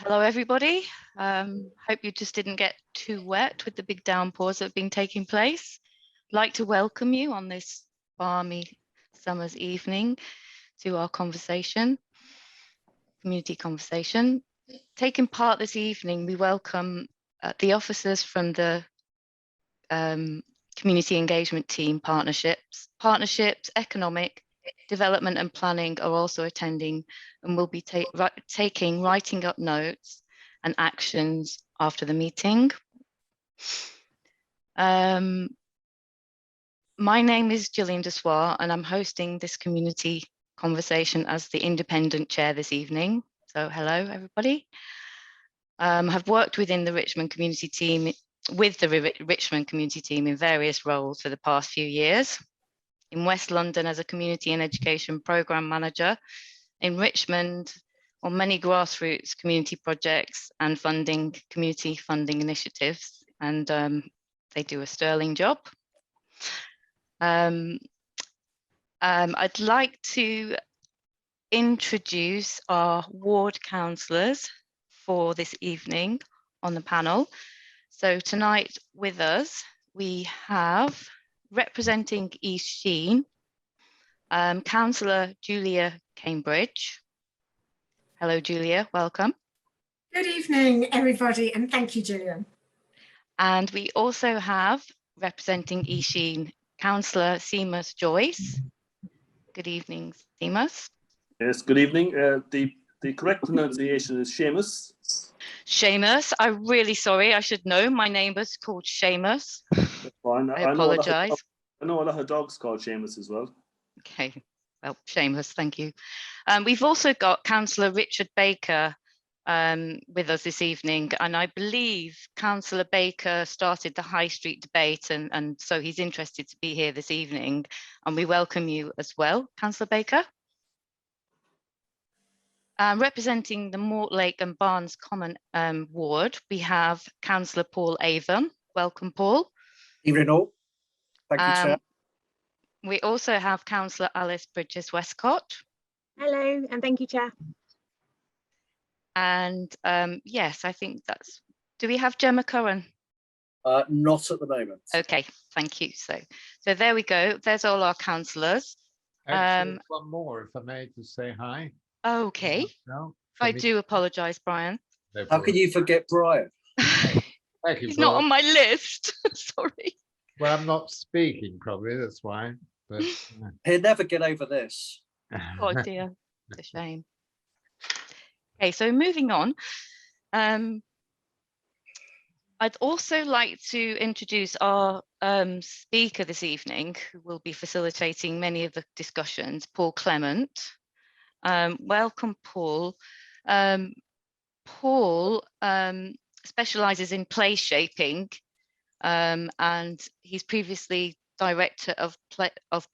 Hello, everybody. Hope you just didn't get too wet with the big downpours that have been taking place. I'd like to welcome you on this balmy summer's evening to our conversation, community conversation. Taking part this evening, we welcome the officers from the community engagement team partnerships, economic, development and planning are also attending and will be writing up notes and actions after the meeting. My name is Gillian Dessoir and I'm hosting this community conversation as the independent chair this evening. So hello, everybody. I've worked within the Richmond community team, with the Richmond community team in various roles for the past few years. In West London as a community and education programme manager, in Richmond on many grassroots community projects and community funding initiatives, and they do a sterling job. I'd like to introduce our ward councillors for this evening on the panel. So tonight with us, we have representing East Sheen, Councillor Julia Cambridge. Hello, Julia, welcome. Good evening, everybody, and thank you, Gillian. And we also have representing East Sheen, Councillor Seamus Joyce. Good evening, Seamus. Yes, good evening. The correct pronunciation is Seamus. Seamus, I'm really sorry, I should know. My neighbour's called Seamus. That's fine. I apologise. I know a lot of dogs called Seamus as well. Okay, well, Seamus, thank you. We've also got Councillor Richard Baker with us this evening, and I believe Councillor Baker started the High Street debate, and so he's interested to be here this evening, and we welcome you as well, Councillor Baker. Representing the Mortlake and Barnes Common ward, we have Councillor Paul Avon. Welcome, Paul. Evening all. Thank you, Chair. We also have Councillor Alice Bridges-Westcott. Hello, and thank you, Chair. And yes, I think that's, do we have Gemma Curran? Not at the moment. Okay, thank you. So there we go. There's all our councillors. Actually, one more, if I may, to say hi. Okay. No, I do apologise, Brian. No How can you forget Brian? Thank you, He's not on my list. Sorry. Well, I'm not speaking, probably, that's why. But He'll never get over this. Oh dear, it's a shame. Okay, so moving on. I'd also like to introduce our speaker this evening, who will be facilitating many of the discussions, Paul Clement. Welcome, Paul. Paul specialises in place shaping, and he's previously director of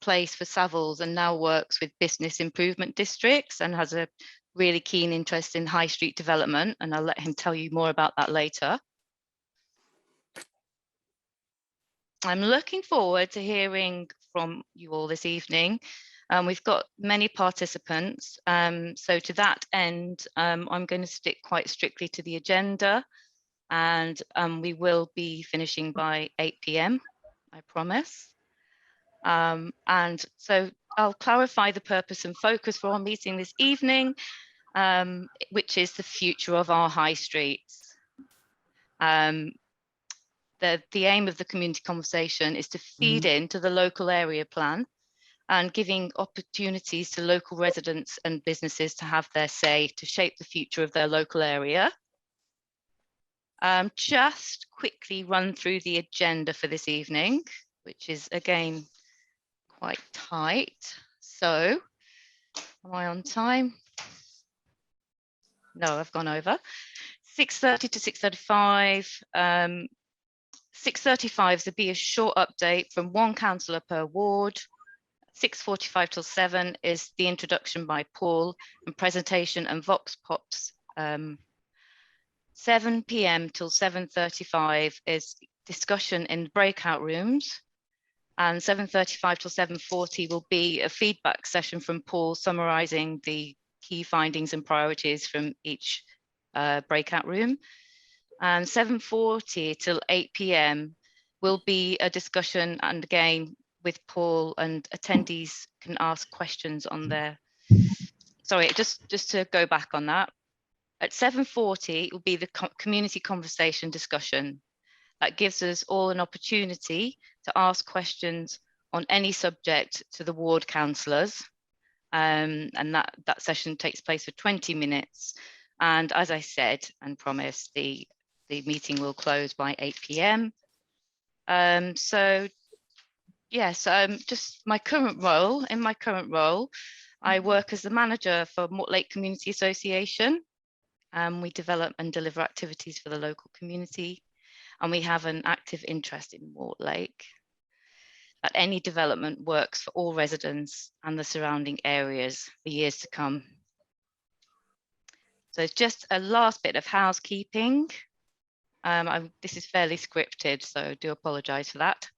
place for Savills and now works with business improvement districts and has a really keen interest in high street development, and I'll let him tell you more about that later. I'm looking forward to hearing from you all this evening. We've got many participants, so to that end, I'm going to stick quite strictly to the agenda, and we will be finishing by 8 p.m, I promise. And so I'll clarify the purpose and focus for our meeting this evening, which is the future of our high streets. The aim of the community conversation is to feed into the local area plan and giving opportunities to local residents and businesses to have their say to shape the future of their local area. Just quickly run through the agenda for this evening, which is again quite tight. So, am I on time? No, I've gone over. 6:30 to 6:35. 6:35 is to be a short update from one councillor per ward. 6:45 till 7 is the introduction by Paul and presentation and vox pops. 7 p.m. till 7:35 is discussion in breakout rooms, and 7:35 till 7:40 will be a feedback session from Paul summarising the key findings and priorities from each breakout room. And 7:40 till 8 p.m. will be a discussion, and again with Paul, and attendees can ask questions on their, sorry, just to go back on that. At 7:40 will be the community conversation discussion. That gives us all an opportunity to ask questions on any subject to the ward councillors. And that session takes place for 20 minutes. And as I said and promised, the meeting will close by 8 p.m. So yes, just my current role, I work as the manager for Mortlake Community Association. We develop and deliver activities for the local community, and we have an active interest in Mortlake. That any development works for all residents and the surrounding areas for years to come. So it's just a last bit of housekeeping. This is fairly scripted, so I do apologise for that.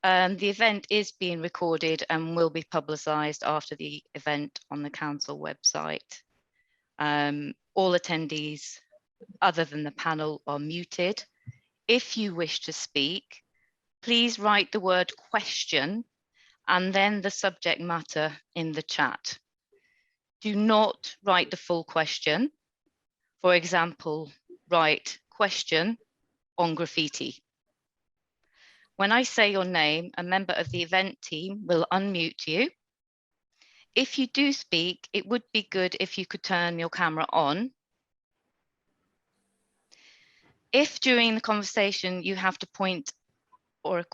The event is being recorded and will be publicised after the event on the council website. All attendees other than the panel are muted. If you wish to speak, please write the word question and then the subject matter in the chat. Do not write the full question. For example, write question on graffiti. When I say your name, a member of the event team will unmute you. If you do speak, it would be good if you could turn your camera on. If during the conversation you have a point or a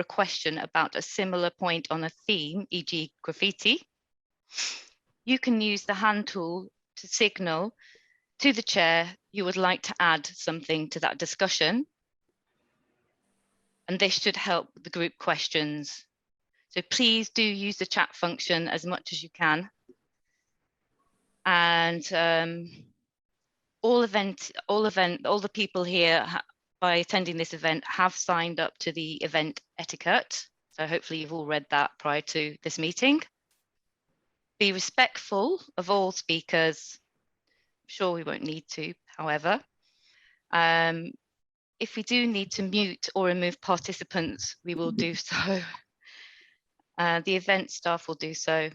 question about a similar point on a theme, e.g. graffiti, you can use the hand tool to signal to the chair you would like to add something to that discussion. And this should help the group questions. So please do use the chat function as much as you can. And all the people here by attending this event have signed up to the event etiquette. So hopefully you've all read that prior to this meeting. Be respectful of all speakers. I'm sure we won't need to, however. If we do need to mute or remove participants, we will do so. The event staff will do so.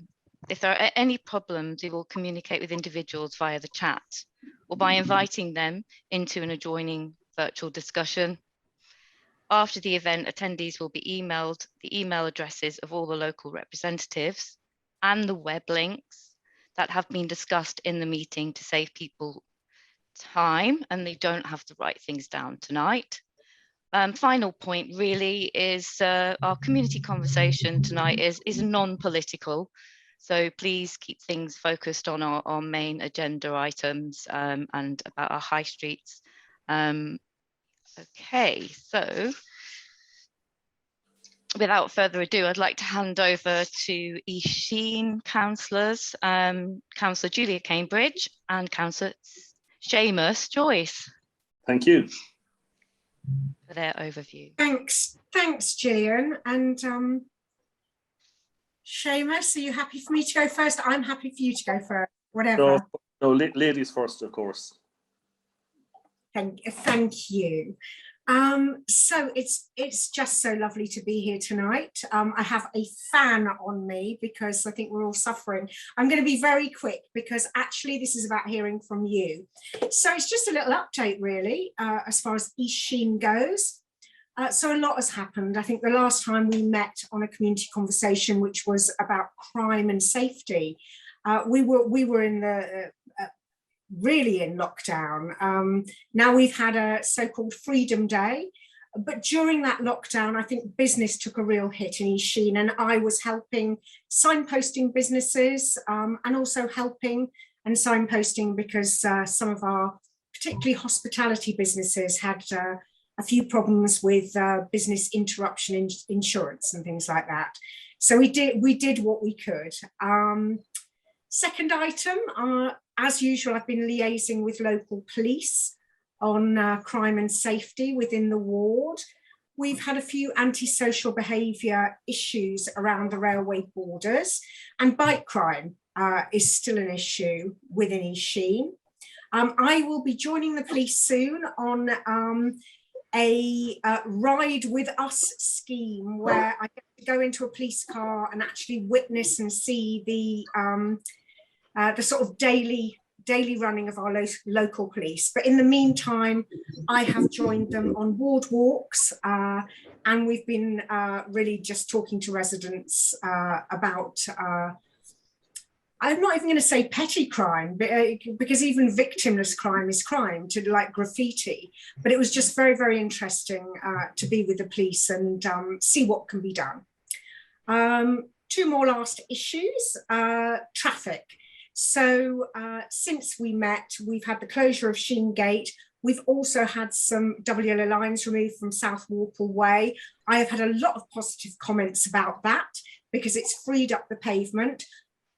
If there are any problems, we will communicate with individuals via the chat or by inviting them into an adjoining virtual discussion. After the event, attendees will be emailed the email addresses of all the local representatives and the web links that have been discussed in the meeting to save people time, and they don't have to write things down tonight. Final point really is our community conversation tonight is non-political. So please keep things focused on our main agenda items and about our high streets. Okay, so without further ado, I'd like to hand over to East Sheen councillors, Councillor Julia Cambridge and Councillor Seamus Joyce. Thank you. For their overview. Thanks, Gillian. And Seamus, are you happy for me to go first? I'm happy for you to go first, whatever. No, ladies first, of course. Thank you. So it's just so lovely to be here tonight. I have a fan on me because I think we're all suffering. I'm going to be very quick because actually this is about hearing from you. So it's just a little update really as far as East Sheen goes. So a lot has happened. I think the last time we met on a community conversation, which was about crime and safety, we were in the really in lockdown. Now we've had a so-called Freedom Day, but during that lockdown, I think business took a real hit in East Sheen, and I was helping signposting businesses and also helping and signposting because some of our particularly hospitality businesses had a few problems with business interruption insurance and things like that. So we did what we could. Second item, as usual, I've been liaising with local police on crime and safety within the ward. We've had a few antisocial behaviour issues around the railway borders and bike crime. is still an issue within East Sheen. I will be joining the police soon on a ride with us scheme where I get to go into a police car and actually witness and see the sort of daily running of our local police. But in the meantime, I have joined them on ward walks, and we've been really just talking to residents about I'm not even going to say petty crime, because even victimless crime is crime, to like graffiti. But it was just very, very interesting to be with the police and see what can be done. Two more last issues, traffic. So since we met, we've had the closure of Sheen Gate. We've also had some double yellow lines removed from South Walpole Way. I have had a lot of positive comments about that because it's freed up the pavement.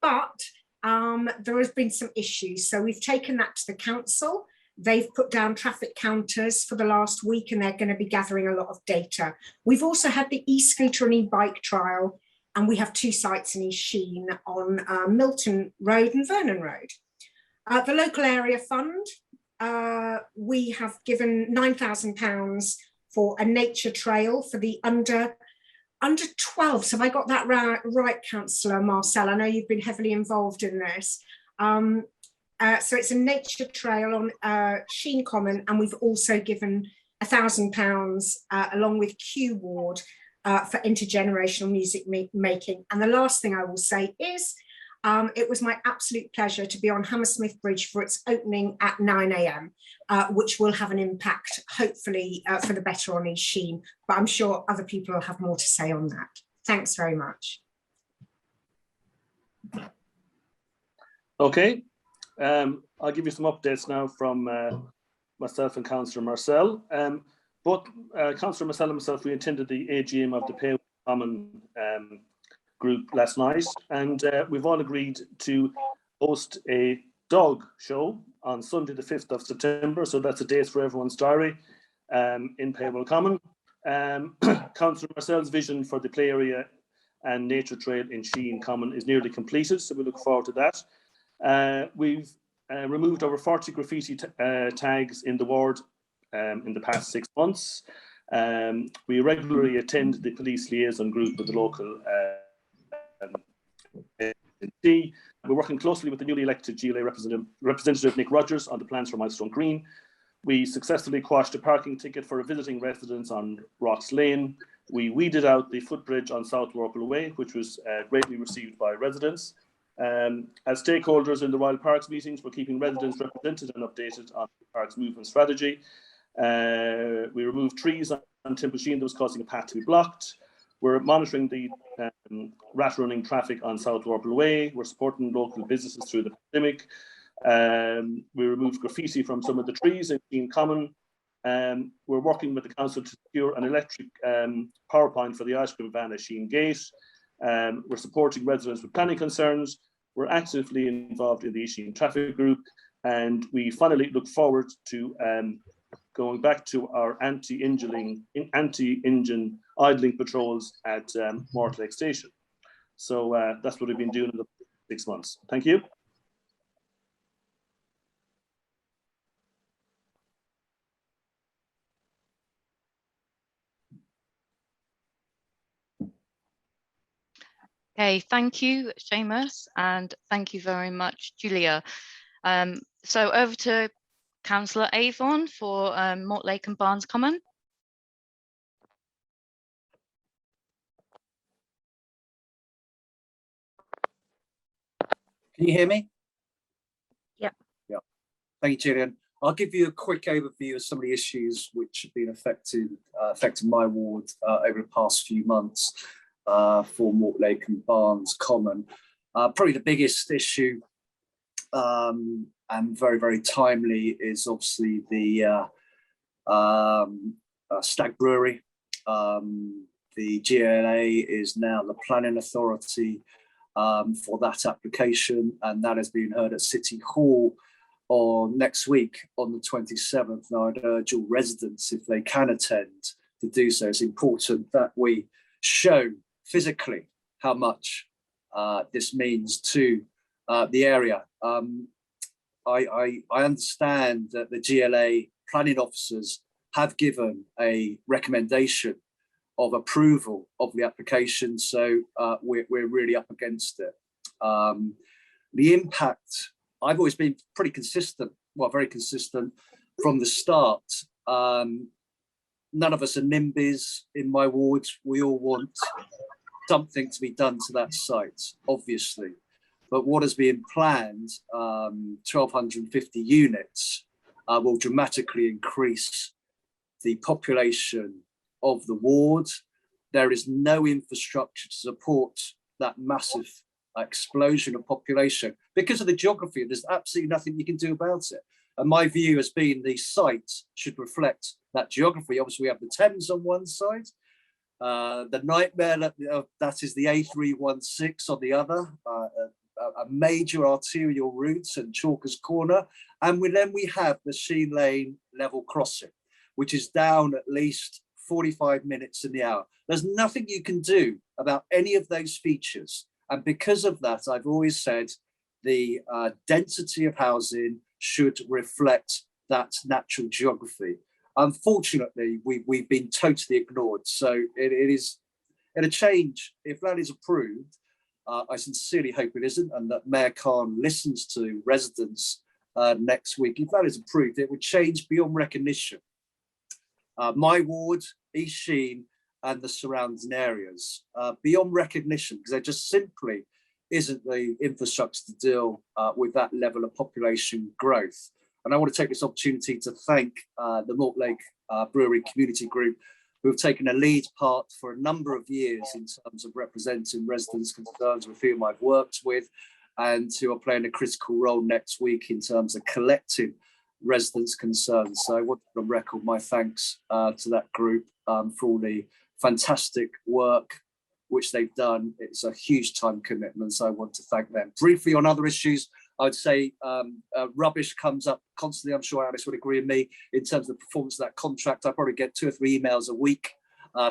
But there has been some issues. So we've taken that to the council. They've put down traffic counters for the last week and they're going to be gathering a lot of data. We've also had the e-scooter and e-bike trial, and we have 2 sites in East Sheen on Milton Road and Vernon Road. The local area fund, we have given £9,000 for a nature trail for the under 12s. Have I got that right, Councillor Marcel? I know you've been heavily involved in this. So it's a nature trail on Sheen Common, and we've also given £1,000 along with Q Ward for intergenerational music making. And the last thing I will say is it was my absolute pleasure to be on Hammersmith Bridge for its opening at 9 AM, which will have an impact, hopefully, for the better on East Sheen. But I'm sure other people will have more to say on that. Thanks very much. Okay, I'll give you some updates now from myself and Councillor Marcel. Both Councillor Marcel and myself, we attended the AGM of the Pale Common group last night, and we've all agreed to host a dog show on Sunday the 5th of September, so that's a date for everyone's diary in Paywell Common. Councillor Marcel's vision for the play area and nature trail in Sheen Common is nearly completed, so we look forward to that. We've removed over 40 graffiti tags in the ward in the past 6 months. We regularly attend the police liaison group with the local We're working closely with the newly elected GLA representative Nick Rogers on the plans for Milestone Green. We successfully quashed a parking ticket for a visiting residence on Rocks Lane. We weeded out the footbridge on South Walpole Way, which was greatly received by residents. As stakeholders in the Royal Parks meetings, we're keeping residents represented and updated on the parks movement strategy. We removed trees on Temple Sheen that was causing a path to be blocked. We're monitoring the rat running traffic on South Walpole Way. We're supporting local businesses through the pandemic. We removed graffiti from some of the trees in Sheen Common. We're working with the council to secure an electric power point for the ice cream van at Sheen Gate. We're supporting residents with planning concerns. We're actively involved in the East Sheen traffic group, and we finally look forward to going back to our anti-engine idling patrols at Mortlake Station. So that's what we've been doing in the 6 months. Thank you. Okay, thank you, Seamus, and thank you very much, Julia. So over to Councillor Avon for Mortlake and Barnes Common. Can you hear me? Yep. Yeah. Thank you, Gillian. I'll give you a quick overview of some of the issues which have been affecting my ward over the past few months for Mortlake and Barnes Common. Probably the biggest issue and very, very timely is obviously the Stag Brewery. The GLA is now the planning authority for that application, and that has been heard at City Hall on next week on the 27th. Now I'd urge all residents, if they can attend, to do so. It's important that we show physically how much this means to the area. I understand that the GLA planning officers have given a recommendation of approval of the application, so we're really up against it. The impact, I've always been pretty consistent, well, very consistent from the start. None of us are NIMBYs in my ward. We all want something to be done to that site, obviously. But what is being planned, 1,250 units, will dramatically increase the population of the ward. There is no infrastructure to support that massive explosion of population because of the geography. There's absolutely nothing you can do about it. And my view has been the site should reflect that geography. Obviously, we have the Thames on one side, the nightmare that is the A316 on the other, a major arterial route and Chalkers Corner, and then we have the Sheen Lane level crossing, which is down at least 45 minutes in the hour. There's nothing you can do about any of those features, and because of that, I've always said the density of housing should reflect that natural geography. Unfortunately, we've been totally ignored. So it is a change. If that is approved, I sincerely hope it isn't, and that Mayor Khan listens to residents next week. If that is approved, it would change beyond recognition. My ward, East Sheen, and the surrounding areas, beyond recognition, because there just simply isn't the infrastructure to deal with that level of population growth. And I want to take this opportunity to thank the Mortlake Brewery Community Group, who have taken a lead part for a number of years in terms of representing residents' concerns with whom I've worked with, and who are playing a critical role next week in terms of collecting residents' concerns. So I want to record my thanks to that group for all the fantastic work which they've done. It's a huge time commitment, so I want to thank them. Briefly on other issues, I would say rubbish comes up constantly. I'm sure Alice would agree with me in terms of the performance of that contract. I probably get 2 or 3 emails a week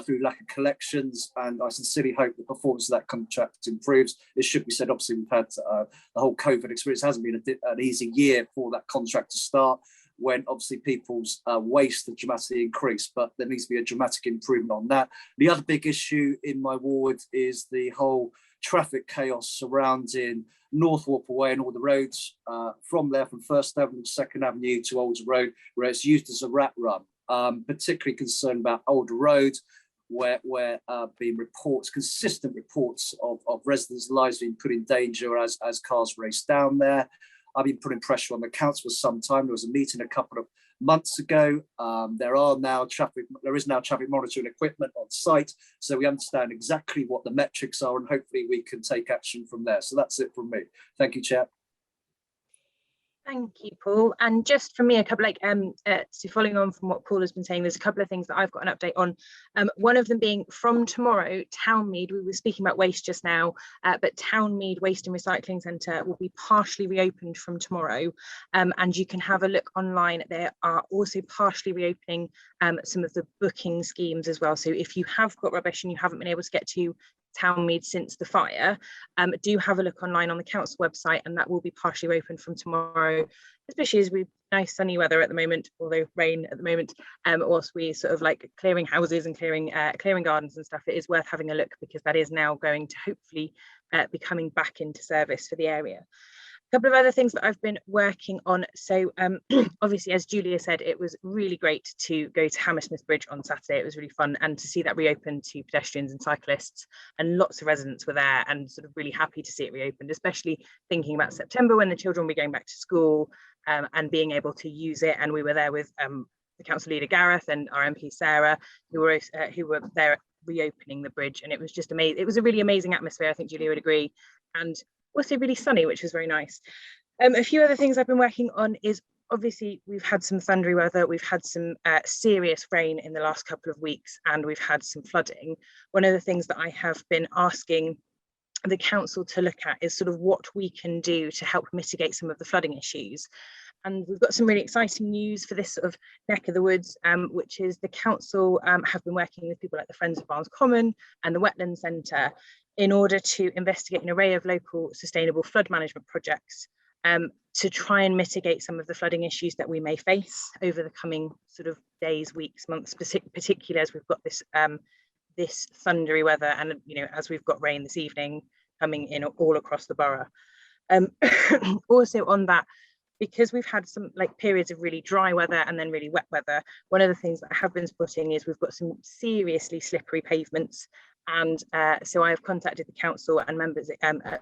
through lack of collections, and I sincerely hope the performance of that contract improves. It should be said, obviously, we've had the whole COVID experience. It hasn't been an easy year for that contract to start, when obviously people's waste have dramatically increased, but there needs to be a dramatic improvement on that. The other big issue in my ward is the whole traffic chaos surrounding North Warper Way and all the roads from there, from First Avenue, Second Avenue to Older Road, where it's used as a rat run. Particularly concerned about Older Road, where being consistent reports of residents' lives being put in danger as cars race down there. I've been putting pressure on the council for some time. There was a meeting a couple of months ago. There is now traffic monitoring equipment on site, so we understand exactly what the metrics are, and hopefully we can take action from there. So that's it from me. Thank you, Chair. Thank you, Paul. And just from me, a couple so following on from what Paul has been saying, there's a couple of things that I've got an update on. One of them being from tomorrow, Townmead, we were speaking about waste just now, but Townmead Waste and Recycling Centre will be partially reopened from tomorrow, and you can have a look online. They are also partially reopening some of the booking schemes as well. So if you have got rubbish and you haven't been able to get to Townmead since the fire, do have a look online on the council website, and that will be partially open from tomorrow, especially as we've nice sunny weather at the moment, although rain at the moment, whilst we sort of like clearing houses and clearing gardens and stuff. It is worth having a look, because that is now going to hopefully be coming back into service for the area. A couple of other things that I've been working on. So obviously, as Julia said, it was really great to go to Hammersmith Bridge on Saturday. It was really fun, and to see that reopened to pedestrians and cyclists, and lots of residents were there and sort of really happy to see it reopened, especially thinking about September when the children will be going back to school, and being able to use it. And we were there with the council leader Gareth and our MP Sarah, who were there reopening the bridge, and it was just amazing. It was a really amazing atmosphere. I think Julia would agree, and also really sunny, which was very nice. A few other things I've been working on is, obviously we've had some thundery weather, we've had some serious rain in the last couple of weeks, and we've had some flooding. One of the things that I have been asking the council to look at is sort of what we can do to help mitigate some of the flooding issues. And we've got some really exciting news for this sort of neck of the woods, which is the council have been working with people like the Friends of Barnes Common and the Wetland Centre in order to investigate an array of local sustainable flood management projects to try and mitigate some of the flooding issues that we may face over the coming sort of days, weeks, months, particularly as we've got this this thundery weather, and as we've got rain this evening coming in all across the borough. Also on that, because we've had some periods of really dry weather and then really wet weather, one of the things that I have been spotting is we've got some seriously slippery pavements. And so I've contacted the council and members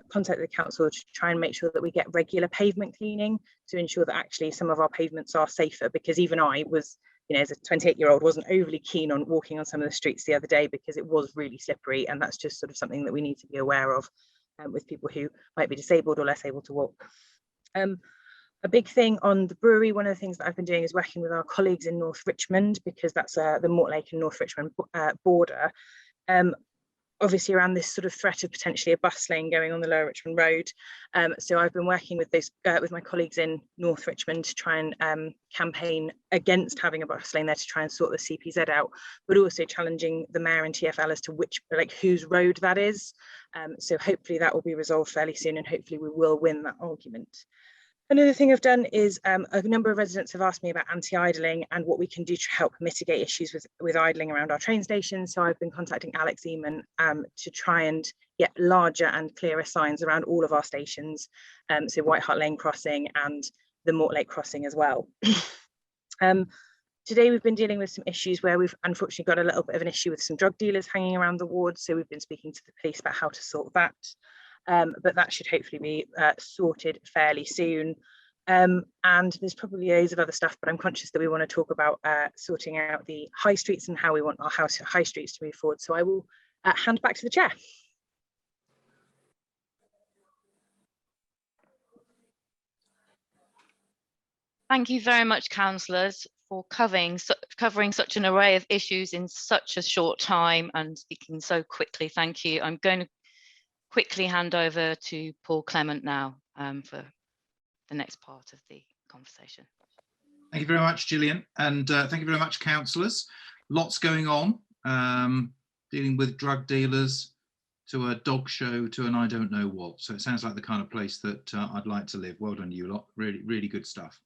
contacted the council to try and make sure that we get regular pavement cleaning to ensure that actually some of our pavements are safer, because even I was, as a 28-year-old, wasn't overly keen on walking on some of the streets the other day because it was really slippery, and that's just sort of something that we need to be aware of with people who might be disabled or less able to walk. A big thing on the brewery, one of the things that I've been doing is working with our colleagues in North Richmond, because that's the Mortlake and North Richmond border. Obviously around this sort of threat of potentially a bus lane going on the Lower Richmond Road. So I've been working with those with my colleagues in North Richmond to try and campaign against having a bus lane there to try and sort the CPZ out, but also challenging the mayor and TfL as to whose road that is. So hopefully that will be resolved fairly soon, and hopefully we will win that argument. Another thing I've done is a number of residents have asked me about anti-idling and what we can do to help mitigate issues with idling around our train stations. So I've been contacting Alex Eamon to try and get larger and clearer signs around all of our stations. So White Hart Lane crossing and the Mortlake crossing as well. Today we've been dealing with some issues where we've unfortunately got a little bit of an issue with some drug dealers hanging around the ward. So we've been speaking to the police about how to sort that. But that should hopefully be sorted fairly soon. And there's probably loads of other stuff, but I'm conscious that we want to talk about sorting out the high streets and how we want our high streets to move forward. So I will hand back to the chair. Thank you very much, councillors, for covering such an array of issues in such a short time and speaking so quickly. Thank you. I'm going to quickly hand over to Paul Clement now for the next part of the conversation. Thank you very much, Gillian, and thank you very much, councillors. Lots going on, dealing with drug dealers, to a dog show, to an I don't know what. So it sounds like the kind of place that I'd like to live. Well done, you lot. Really, really good stuff.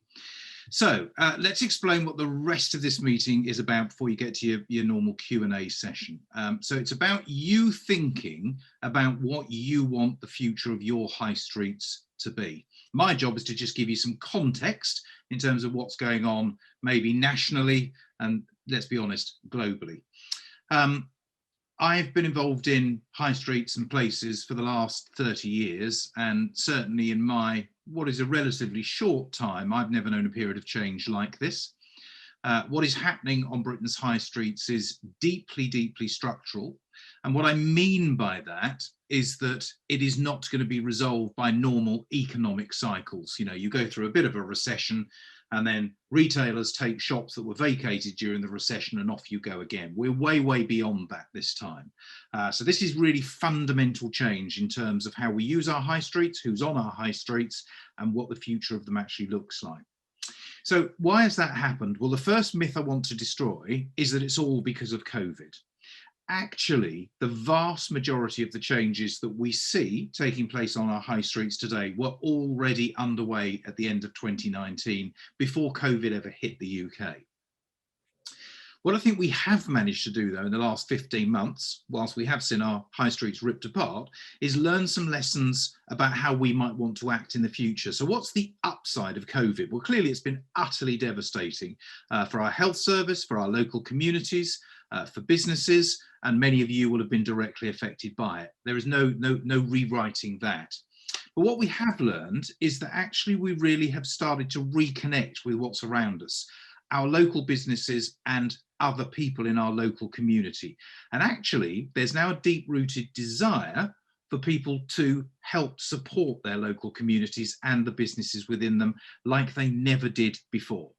So let's explain what the rest of this meeting is about before you get to your normal Q&A session. So it's about you thinking about what you want the future of your high streets to be. My job is to just give you some context in terms of what's going on, maybe nationally, and let's be honest, globally. I've been involved in high streets and places for the last 30 years, and certainly in my what is a relatively short time, I've never known a period of change like this. What is happening on Britain's high streets is deeply, deeply structural. And what I mean by that is that it is not going to be resolved by normal economic cycles. You go through a bit of a recession, and then retailers take shops that were vacated during the recession and off you go again. We're way, way beyond that this time. So this is really fundamental change in terms of how we use our high streets, who's on our high streets, and what the future of them actually looks like. So why has that happened? Well, the first myth I want to destroy is that it's all because of COVID. Actually, the vast majority of the changes that we see taking place on our high streets today were already underway at the end of 2019, before COVID ever hit the UK. What I think we have managed to do, though, in the last 15 months, whilst we have seen our high streets ripped apart, is learn some lessons about how we might want to act in the future. So what's the upside of COVID? Well, clearly it's been utterly devastating for our health service, for our local communities, for businesses, and many of you will have been directly affected by it. There is no rewriting that. But what we have learned is that actually we really have started to reconnect with what's around us, our local businesses and other people in our local community. And actually, there's now a deep-rooted desire for people to help support their local communities and the businesses within them like they never did before.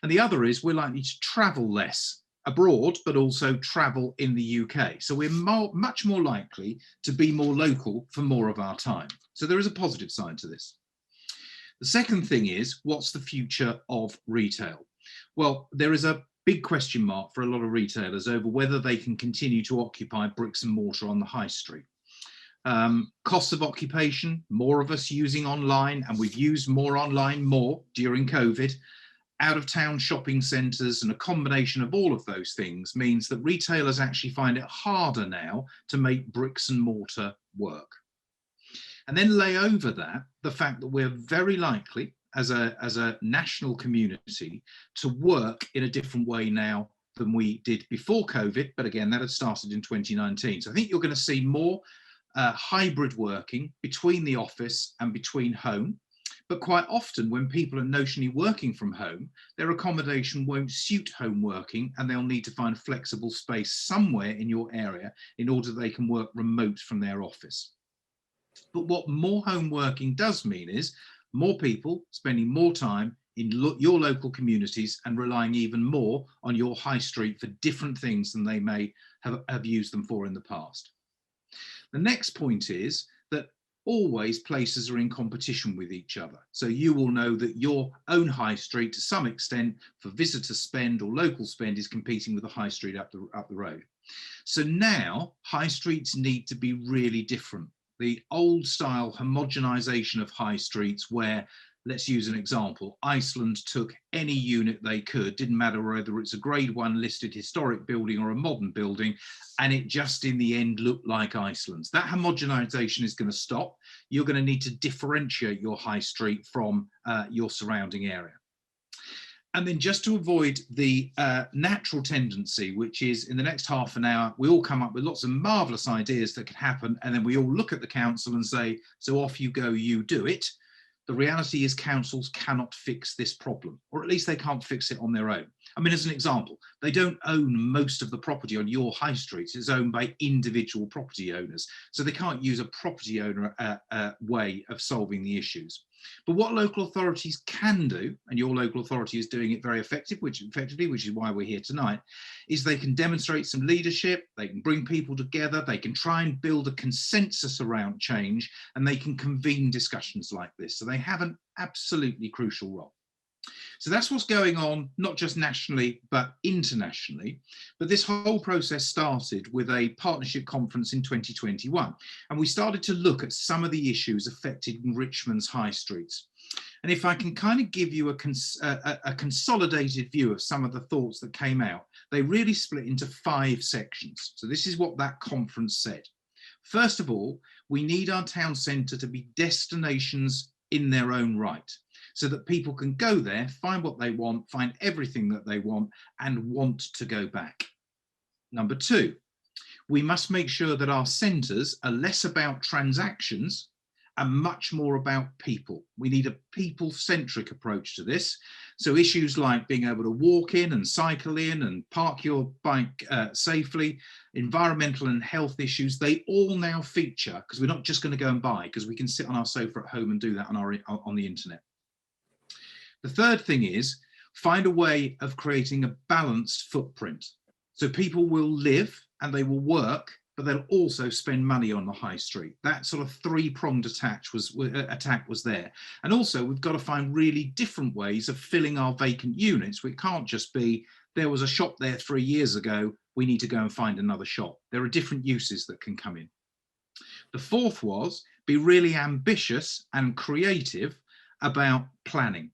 And the other is we're likely to travel less abroad, but also travel in the UK. So we're much more likely to be more local for more of our time. So there is a positive side to this. The second thing is, what's the future of retail? Well, there is a big question mark for a lot of retailers over whether they can continue to occupy bricks and mortar on the high street. Costs of occupation, more of us using online, and we've used more online more during COVID. Out of town shopping centres and a combination of all of those things means that retailers actually find it harder now to make bricks and mortar work. And then lay over that the fact that we're very likely as a national community to work in a different way now than we did before COVID, but again that had started in 2019. So I think you're going to see more hybrid working between the office and between home. But quite often when people are notionally working from home, their accommodation won't suit home working and they'll need to find flexible space somewhere in your area in order they can work remote from their office. But what more home working does mean is more people spending more time in your local communities and relying even more on your high street for different things than they may have used them for in the past. The next point is that always places are in competition with each other. So you will know that your own high street to some extent for visitor spend or local spend is competing with the high street up the road. So now high streets need to be really different. The old style homogenization of high streets where, let's use an example, Iceland took any unit they could, didn't matter whether it's a grade 1 listed historic building or a modern building, and it just in the end looked like Iceland's. That homogenization is going to stop. You're going to need to differentiate your high street from your surrounding area. And then just to avoid the natural tendency, which is in the next half an hour, we all come up with lots of marvellous ideas that could happen, and then we all look at the council and say, so off you go, you do it. The reality is councils cannot fix this problem, or at least they can't fix it on their own. I mean, as an example, they don't own most of the property on your high street. It's owned by individual property owners. So they can't use a property owner way of solving the issues. But what local authorities can do, and your local authority is doing it very effectively, which is why we're here tonight, is they can demonstrate some leadership, they can bring people together, they can try and build a consensus around change, and they can convene discussions like this. So they have an absolutely crucial role. So that's what's going on, not just nationally, but internationally. But this whole process started with a partnership conference in 2021. And we started to look at some of the issues affecting Richmond's high streets. And if I can kind of give you a consolidated view of some of the thoughts that came out, they really split into 5 sections. So this is what that conference said. First of all, we need our town centre to be destinations in their own right, so that people can go there, find what they want, find everything that they want, and want to go back. Number 2, we must make sure that our centres are less about transactions and much more about people. We need a people-centric approach to this. So issues like being able to walk in and cycle in and park your bike safely, environmental and health issues, they all now feature, because we're not just going to go and buy, because we can sit on our sofa at home and do that on the internet. The third thing is find a way of creating a balanced footprint. So people will live and they will work, but they'll also spend money on the high street. That sort of 3-pronged attack was there. And also we've got to find really different ways of filling our vacant units. We can't just be, there was a shop there 3 years ago, we need to go and find another shop. There are different uses that can come in. The fourth was be really ambitious and creative about planning.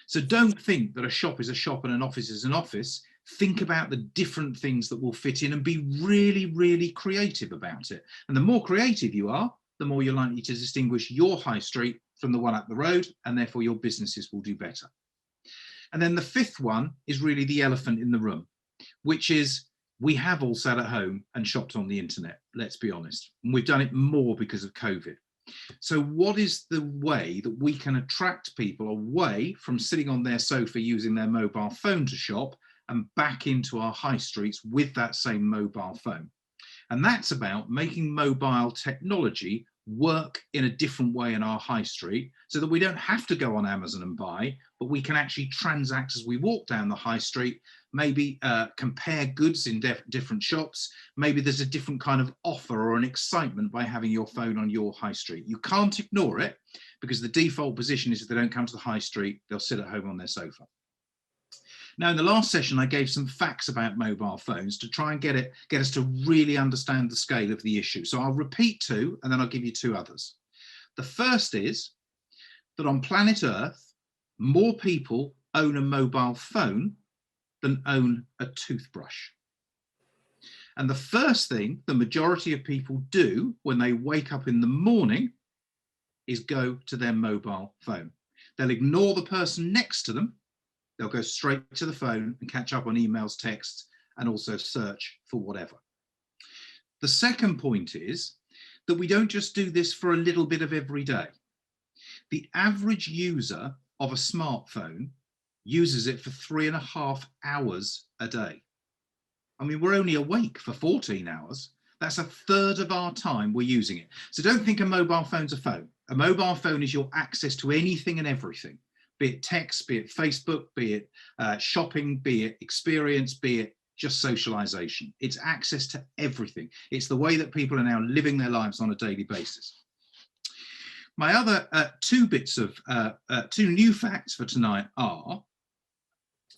So don't think that a shop is a shop and an office is an office. Think about the different things that will fit in and be really, really creative about it. And the more creative you are, the more you're likely to distinguish your high street from the one up the road, and therefore your businesses will do better. And then the 5th one is really the elephant in the room, which is we have all sat at home and shopped on the internet, let's be honest. And we've done it more because of COVID. So what is the way that we can attract people away from sitting on their sofa using their mobile phone to shop and back into our high streets with that same mobile phone? And that's about making mobile technology work in a different way in our high street, so that we don't have to go on Amazon and buy, but we can actually transact as we walk down the high street, maybe compare goods in different shops. Maybe there's a different kind of offer or an excitement by having your phone on your high street. You can't ignore it, because the default position is if they don't come to the high street, they'll sit at home on their sofa. Now, in the last session, I gave some facts about mobile phones to try and get us to really understand the scale of the issue. So I'll repeat two, and then I'll give you two others. The first is that on planet Earth, more people own a mobile phone than own a toothbrush. And the first thing the majority of people do when they wake up in the morning is go to their mobile phone. They'll ignore the person next to them. They'll go straight to the phone and catch up on emails, texts, and also search for whatever. The second point is that we don't just do this for a little bit of every day. The average user of a smartphone uses it for 3.5 hours a day. I mean, we're only awake for 14 hours. That's a third of our time we're using it. So don't think a mobile phone's a phone. A mobile phone is your access to anything and everything, be it text, be it Facebook, be it shopping, be it experience, be it just socialization. It's access to everything. It's the way that people are now living their lives on a daily basis. My other two new facts for tonight are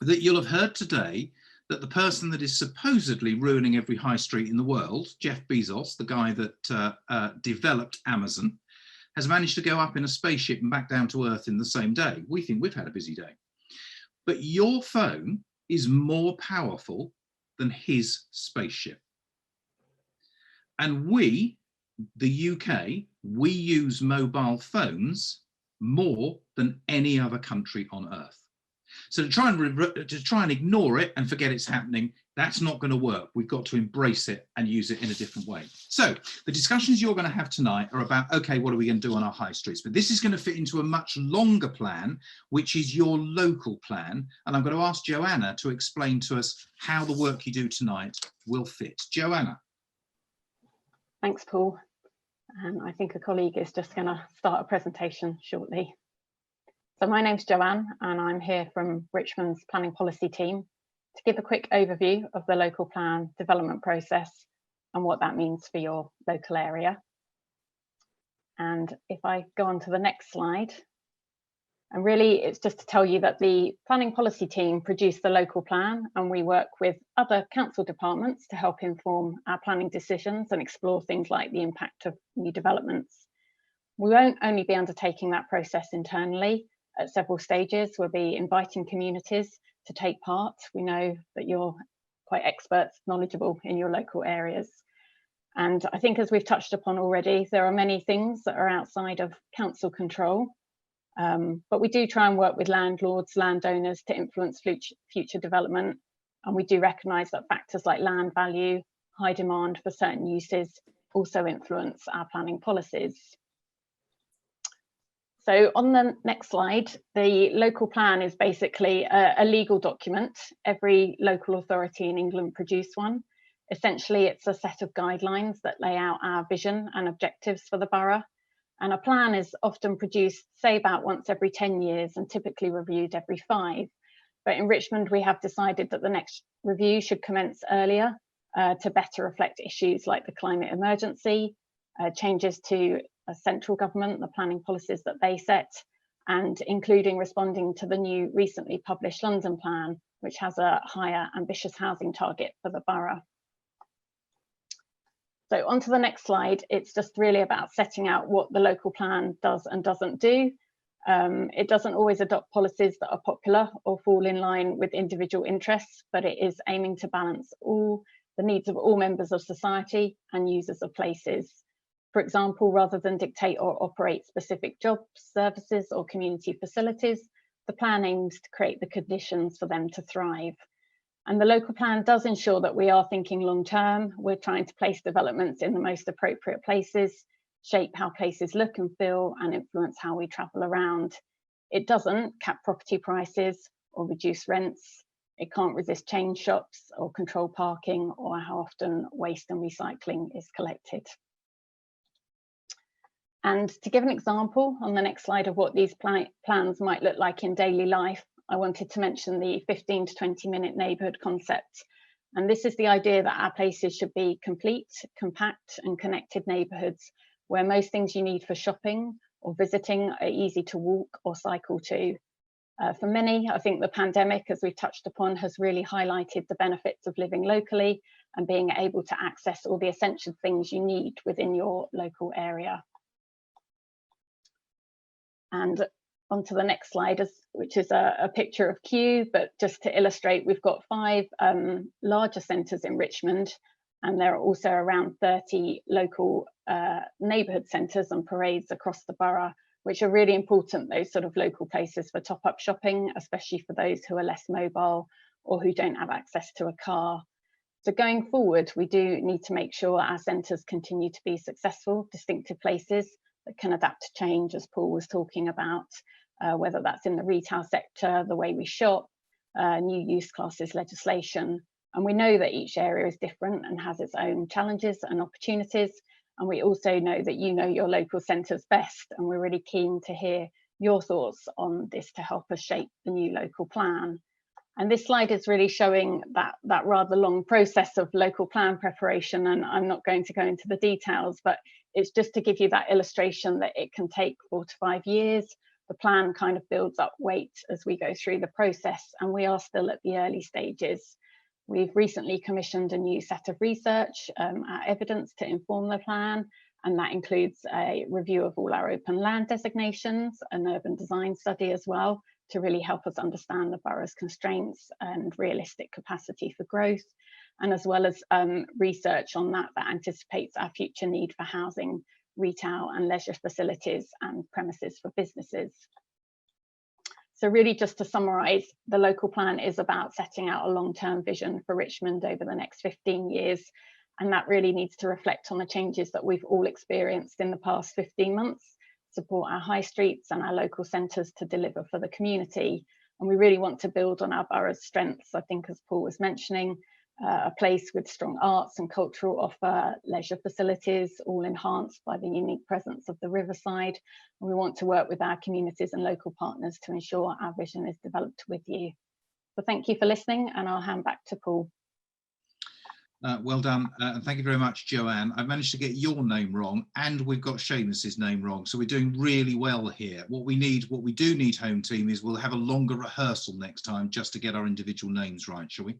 that you'll have heard today that the person that is supposedly ruining every high street in the world, Jeff Bezos, the guy that developed Amazon, has managed to go up in a spaceship and back down to Earth in the same day. We think we've had a busy day. But your phone is more powerful than his spaceship. And we, the UK, we use mobile phones more than any other country on Earth. So to try and ignore it and forget it's happening, that's not going to work. We've got to embrace it and use it in a different way. So the discussions you're going to have tonight are about, okay, what are we going to do on our high streets? But this is going to fit into a much longer plan, which is your local plan. And I'm going to ask Joanna to explain to us how the work you do tonight will fit. Joanna. Thanks, Paul. I think a colleague is just going to start a presentation shortly. So my name's Joanne, and I'm here from Richmond's planning policy team to give a quick overview of the local plan development process and what that means for your local area. And if I go on to the next slide, and really it's just to tell you that the planning policy team produced the local plan, and we work with other council departments to help inform our planning decisions and explore things like the impact of new developments. We won't only be undertaking that process internally. At several stages, we'll be inviting communities to take part. We know that you're quite experts, knowledgeable in your local areas. And I think, as we've touched upon already, there are many things that are outside of council control. But we do try and work with landlords, landowners to influence future development. And we do recognise that factors like land value, high demand for certain uses also influence our planning policies. So on the next slide, the local plan is basically a legal document. Every local authority in England produce one. Essentially, it's a set of guidelines that lay out our vision and objectives for the borough. And a plan is often produced, say, about once every 10 years and typically reviewed every 5. But in Richmond, we have decided that the next review should commence earlier to better reflect issues like the climate emergency, changes to a central government, the planning policies that they set, and including responding to the new recently published London plan, which has a higher ambitious housing target for the borough. So on to the next slide, it's just really about setting out what the local plan does and doesn't do. It doesn't always adopt policies that are popular or fall in line with individual interests, but it is aiming to balance all the needs of all members of society and users of places. For example, rather than dictate or operate specific jobs, services or community facilities, the plan aims to create the conditions for them to thrive. And the local plan does ensure that we are thinking long term. We're trying to place developments in the most appropriate places, shape how places look and feel, and influence how we travel around. It doesn't cap property prices or reduce rents. It can't resist change shops or control parking or how often waste and recycling is collected. And to give an example on the next slide of what these plans might look like in daily life, I wanted to mention the 15 to 20-minute neighbourhood concept. And this is the idea that our places should be complete, compact and connected neighbourhoods where most things you need for shopping or visiting are easy to walk or cycle to. For many, I think the pandemic, as we've touched upon, has really highlighted the benefits of living locally and being able to access all the essential things you need within your local area. And onto the next slide, which is a picture of Kew, but just to illustrate, we've got 5 larger centres in Richmond, and there are also around 30 local neighbourhood centres and parades across the borough, which are really important, those sort of local places for top-up shopping, especially for those who are less mobile or who don't have access to a car. So going forward, we do need to make sure our centres continue to be successful, distinctive places that can adapt to change, as Paul was talking about, whether that's in the retail sector, the way we shop, new use classes legislation. And we know that each area is different and has its own challenges and opportunities. And we also know that you know your local centres best, and we're really keen to hear your thoughts on this to help us shape the new local plan. And this slide is really showing that rather long process of local plan preparation, and I'm not going to go into the details, but it's just to give you that illustration that it can take 4 to 5 years. The plan kind of builds up weight as we go through the process, and we are still at the early stages. We've recently commissioned a new set of research, our evidence to inform the plan, and that includes a review of all our open land designations, an urban design study as well, to really help us understand the borough's constraints and realistic capacity for growth, and as well as research on that anticipates our future need for housing, retail and leisure facilities and premises for businesses. So really, just to summarise, the local plan is about setting out a long-term vision for Richmond over the next 15 years, and that really needs to reflect on the changes that we've all experienced in the past 15 months, support our high streets and our local centres to deliver for the community. And we really want to build on our borough's strengths, I think, as Paul was mentioning, a place with strong arts and cultural offer, leisure facilities, all enhanced by the unique presence of the riverside. And we want to work with our communities and local partners to ensure our vision is developed with you. So thank you for listening, and I'll hand back to Paul. Well done, and thank you very much, Joanne. I've managed to get your name wrong, and we've got Seamus's name wrong, so we're doing really well here. What we do need, home team, is we'll have a longer rehearsal next time just to get our individual names right, shall we?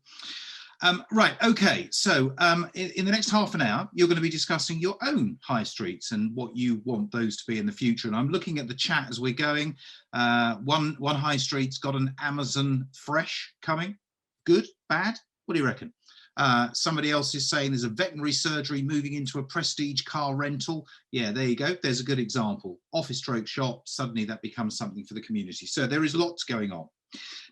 Right, okay, so in the next half an hour, you're going to be discussing your own high streets and what you want those to be in the future. And I'm looking at the chat as we're going. One high street's got an Amazon Fresh coming. Good, bad? What do you reckon? Somebody else is saying there's a veterinary surgery moving into a prestige car rental. Yeah, there you go. There's a good example. Office stroke shop, suddenly that becomes something for the community. So there is lots going on.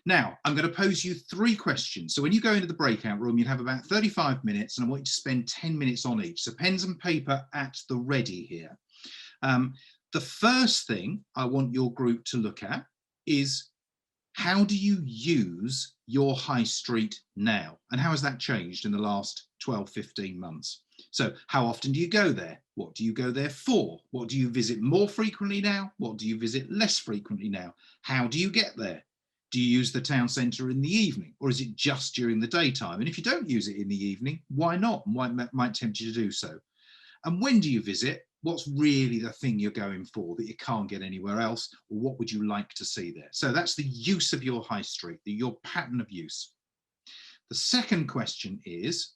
Now, I'm going to pose you 3 questions. So when you go into the breakout room, you have about 35 minutes, and I want you to spend 10 minutes on each. So pens and paper at the ready here. The first thing I want your group to look at is, how do you use your high street now? And how has that changed in the last 12, 15 months? So how often do you go there? What do you go there for? What do you visit more frequently now? What do you visit less frequently now? How do you get there? Do you use the town centre in the evening, or is it just during the daytime? And if you don't use it in the evening, why not? What might tempt you to do so? And when do you visit? What's really the thing you're going for that you can't get anywhere else? Or what would you like to see there? So that's the use of your high street, your pattern of use. The second question is,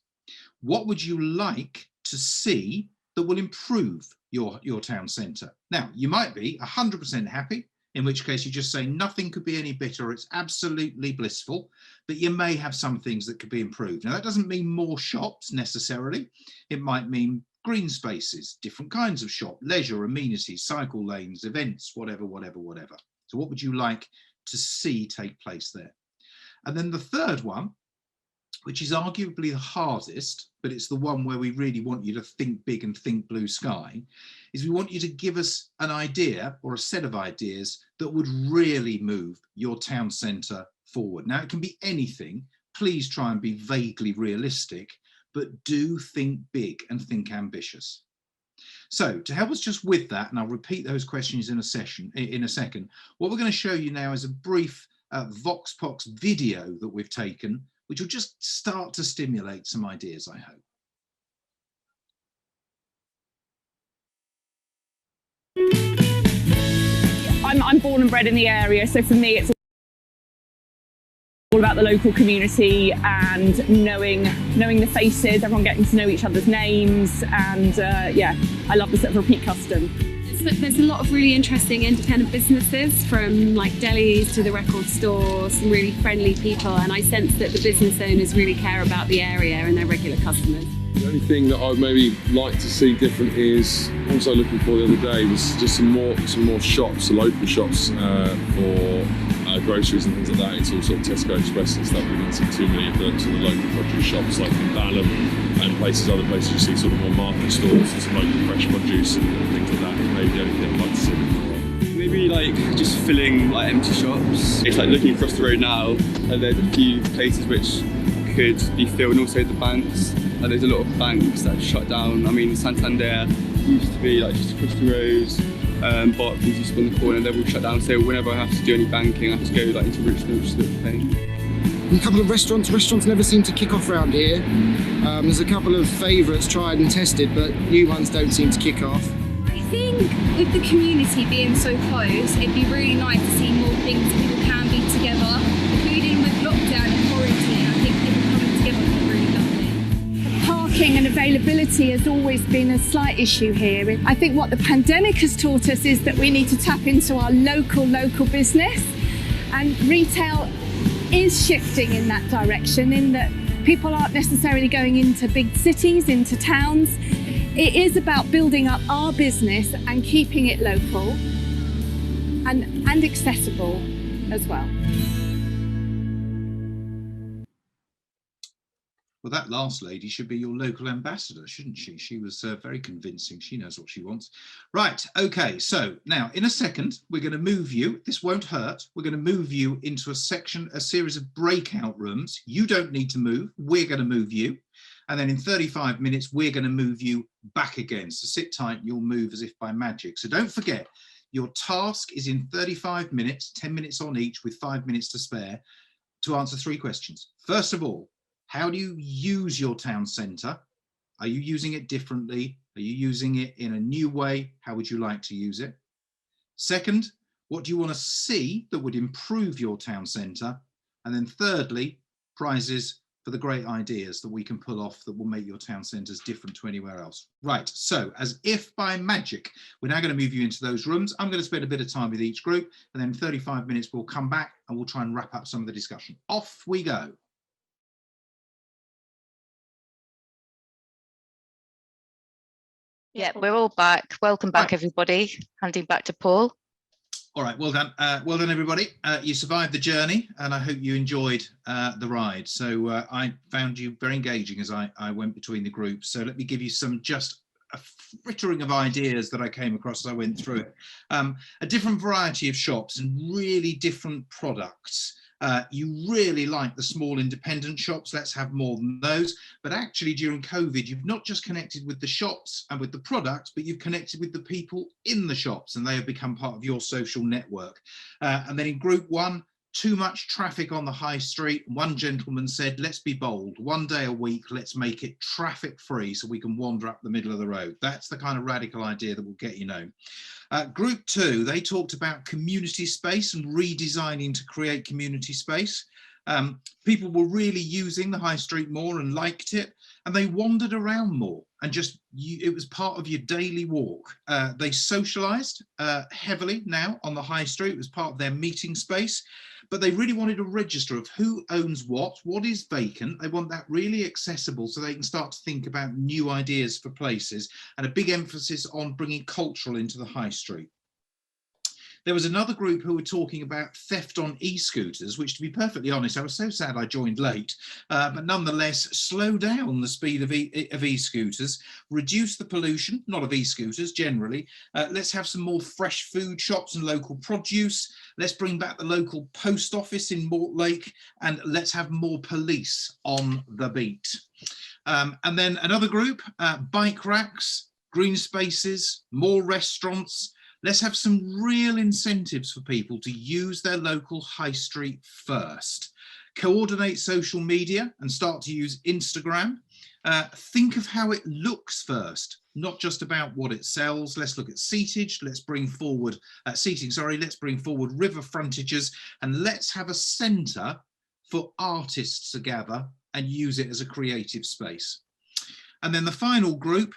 what would you like to see that will improve your town centre? Now, you might be 100% happy, in which case you just say nothing could be any better, it's absolutely blissful, but you may have some things that could be improved. Now, that doesn't mean more shops necessarily. It might mean green spaces, different kinds of shop, leisure, amenities, cycle lanes, events, whatever. So what would you like to see take place there? And then the third one, which is arguably the hardest, but it's the one where we really want you to think big and think blue sky, is we want you to give us an idea or a set of ideas that would really move your town centre forward. Now, it can be anything. Please try and be vaguely realistic, but do think big and think ambitious. So to help us just with that, and I'll repeat those questions in a second, what we're going to show you now is a brief VoxPox video that we've taken, which will just start to stimulate some ideas, I hope. I'm born and bred in the area, so for me it's all about the local community and knowing the faces, everyone getting to know each other's names, and yeah, I love the sort of repeat custom. There's a lot of really interesting independent businesses, from like delis to the record store, some really friendly people, and I sense that the business owners really care about the area and their regular customers. The only thing that I'd maybe like to see different is, also looking for the other day, was just some more shops, local shops for groceries and things like that. It's all sort of Tesco Express and stuff. We didn't see too many of the sort of local produce shops like in Balham and other places you see sort of more market stores and some local fresh produce and things like that. Maybe the only thing I'd like to see. Maybe like just filling like empty shops. It's like looking across the road now, and there's a few places which could be filled, and also the banks. And there's a lot of banks that have shut down. I mean, Santander used to be like just across the road, Barclays used to be on the corner, and they've all shut down. So whenever I have to do any banking, I have to go like into Richmond sort of thing. A couple of restaurants never seem to kick off around here. There's a couple of favourites tried and tested, but new ones don't seem to kick off. I think with the community being so close, it'd be really nice to see more things that people can be together, including with lockdown and quarantine. I think people coming together would be really lovely. Parking and availability has always been a slight issue here. I think what the pandemic has taught us is that we need to tap into our local business, and retail is shifting in that direction, in that people aren't necessarily going into big cities, into towns. It is about building up our business and keeping it local and accessible as well. Well, that last lady should be your local ambassador, shouldn't she? She was very convincing. She knows what she wants. Right, okay, so now in a second, we're going to move you. This won't hurt. We're going to move you into a series of breakout rooms. You don't need to move. We're going to move you. And then in 35 minutes, we're going to move you back again. So sit tight, you'll move as if by magic. So don't forget, your task is in 35 minutes, 10 minutes on each with 5 minutes to spare, to answer 3 questions. First of all, how do you use your town centre? Are you using it differently? Are you using it in a new way? How would you like to use it? Second, what do you want to see that would improve your town centre? And then thirdly, prizes for the great ideas that we can pull off that will make your town centres different to anywhere else. Right, so as if by magic, we're now going to move you into those rooms. I'm going to spend a bit of time with each group, and then in 35 minutes, we'll come back and we'll try and wrap up some of the discussion. Off we go. Yeah, we're all back. Welcome back, everybody. Handing back to Paul. All right, well done. Well done, everybody. You survived the journey, and I hope you enjoyed the ride. So I found you very engaging as I went between the groups. So let me give you some just a frittering of ideas that I came across as I went through it. A different variety of shops and really different products. You really like the small independent shops. Let's have more than those. But actually during COVID, you've not just connected with the shops and with the products, but you've connected with the people in the shops, and they have become part of your social network. And then in group 1, too much traffic on the high street. One gentleman said, let's be bold. 1 day a week, let's make it traffic free so we can wander up the middle of the road. That's the kind of radical idea that will get you known. Group 2, they talked about community space and redesigning to create community space. People were really using the high street more and liked it, and they wandered around more, and just it was part of your daily walk. They socialized heavily now on the high street. It was part of their meeting space, but they really wanted a register of who owns what is vacant. They want that really accessible so they can start to think about new ideas for places, and a big emphasis on bringing cultural into the high street. There was another group who were talking about theft on e-scooters, which, to be perfectly honest, I was so sad I joined late, but nonetheless, slow down the speed of e-scooters, reduce the pollution, not of e-scooters generally. Let's have some more fresh food shops and local produce. Let's bring back the local post office in Mortlake, and let's have more police on the beat. And then another group, bike racks, green spaces, more restaurants. Let's have some real incentives for people to use their local high street first. Coordinate social media and start to use Instagram. Think of how it looks first, not just about what it sells. Let's look at seatage. Let's bring forward let's bring forward river frontages, and let's have a centre for artists to gather and use it as a creative space. And then the final group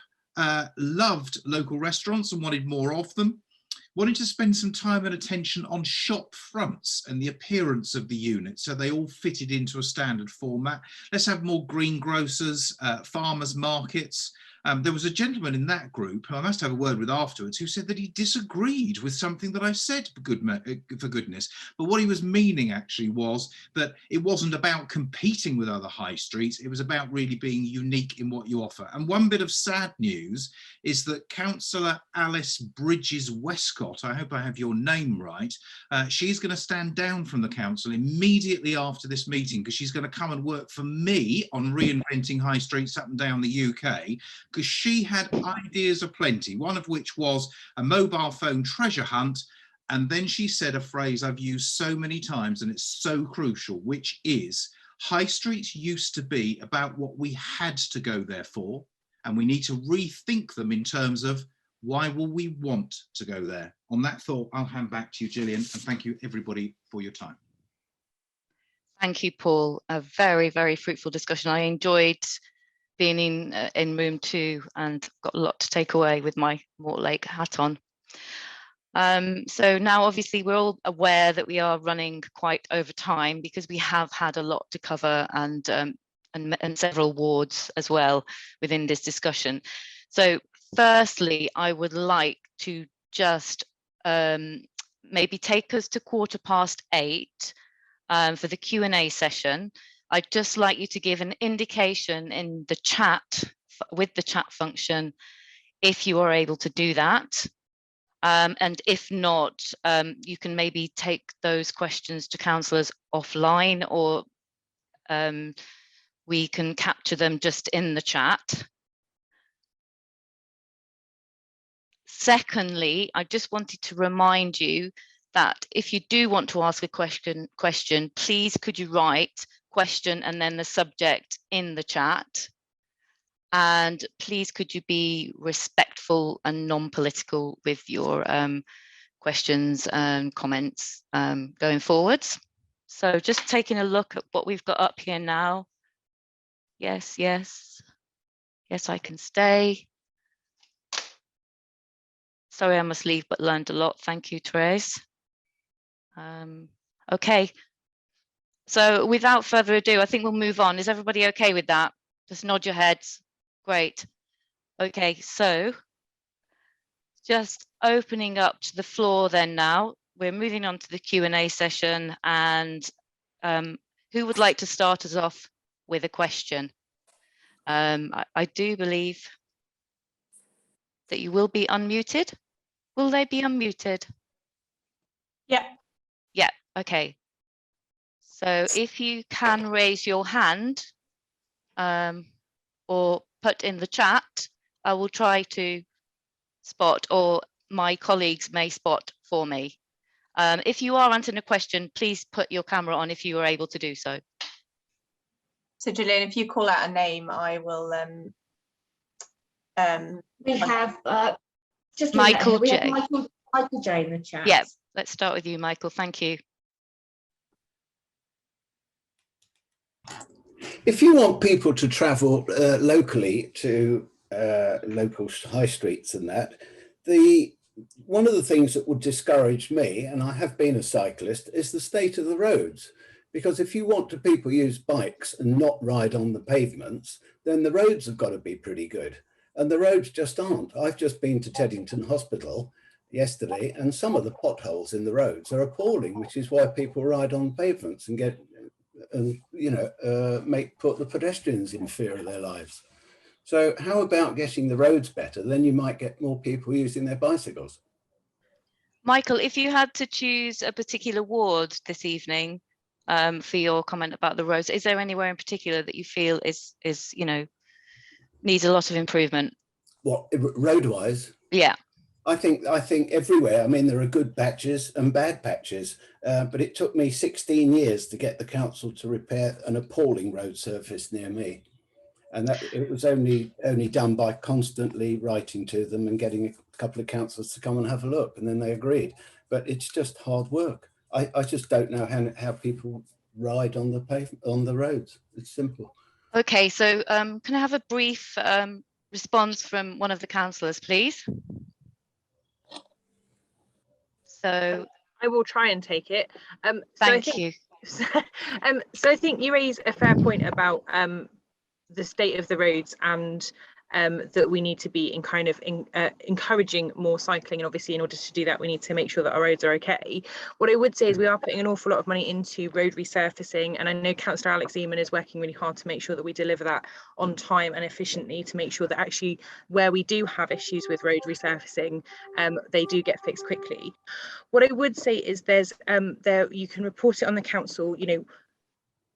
loved local restaurants and wanted more of them. Wanted to spend some time and attention on shop fronts and the appearance of the unit so they all fitted into a standard format. Let's have more greengrocers, farmers markets. There was a gentleman in that group who I must have a word with afterwards who said that he disagreed with something that I said, for goodness. But what he was meaning actually was that it wasn't about competing with other high streets. It was about really being unique in what you offer. And one bit of sad news is that Councillor Alice Bridges Westcott, I hope I have your name right, she's going to stand down from the council immediately after this meeting because she's going to come and work for me on reinventing high streets up and down the UK, because she had ideas aplenty, one of which was a mobile phone treasure hunt. And then she said a phrase I've used so many times and it's so crucial, which is high streets used to be about what we had to go there for, and we need to rethink them in terms of why will we want to go there. On that thought, I'll hand back to you, Gillian, and thank you everybody for your time. Thank you, Paul. A very, very fruitful discussion. I enjoyed being in room 2 and got a lot to take away with my Mortlake hat on. So now obviously we're all aware that we are running quite over time because we have had a lot to cover and several wards as well within this discussion. So firstly, I would like to just maybe take us to 8:15 for the Q&A session. I'd just like you to give an indication in the chat with the chat function if you are able to do that. And if not, you can maybe take those questions to councillors offline, or we can capture them just in the chat. Secondly, I just wanted to remind you that if you do want to ask a question, please could you write question and then the subject in the chat, and please could you be respectful and non-political with your questions and comments going forwards. So just taking a look at what we've got up here now. Yes, I can stay. Sorry, I must leave, but learned a lot. Thank you, Therese. Okay. So without further ado, I think we'll move on. Is everybody okay with that? Just nod your heads. Great. Okay, so just opening up to the floor then now. We're moving on to the Q&A session, and who would like to start us off with a question? I do believe that you will be unmuted. Will they be unmuted? Yeah. Yeah, okay. So if you can raise your hand or put in the chat, I will try to spot, or my colleagues may spot for me. If you are answering a question, please put your camera on if you are able to do so. So Gillian, if you call out a name, I will. We have just Michael we J. have Michael J in the chat. Yeah, let's start with you, Michael. Thank you. If you want people to travel locally to local high streets and that, one of the things that would discourage me, and I have been a cyclist, is the state of the roads. Because if you want people to use bikes and not ride on the pavements, then the roads have got to be pretty good. And the roads just aren't. I've just been to Teddington Hospital yesterday, and some of the potholes in the roads are appalling, which is why people ride on pavements and get, put the pedestrians in fear of their lives. So how about getting the roads better? Then you might get more people using their bicycles. Michael, if you had to choose a particular ward this evening for your comment about the roads, is there anywhere in particular that you feel is needs a lot of improvement? What, road-wise? Yeah. I think everywhere. I mean, there are good patches and bad patches, but it took me 16 years to get the council to repair an appalling road surface near me, and that it was only done by constantly writing to them and getting a couple of councillors to come and have a look, and then they agreed. But it's just hard work. I just don't know how people ride on the roads. It's simple. Okay, so can I have a brief response from one of the councillors, please? So I will try and take it. Thank you. So I think you raise a fair point about the state of the roads, and that we need to be encouraging more cycling, and obviously in order to do that we need to make sure that our roads are okay. What I would say is we are putting an awful lot of money into road resurfacing, and I know Councillor Alex Eamon is working really hard to make sure that we deliver that on time and efficiently, to make sure that actually where we do have issues with road resurfacing, they do get fixed quickly. What I would say is there's you can report it on the council. You know,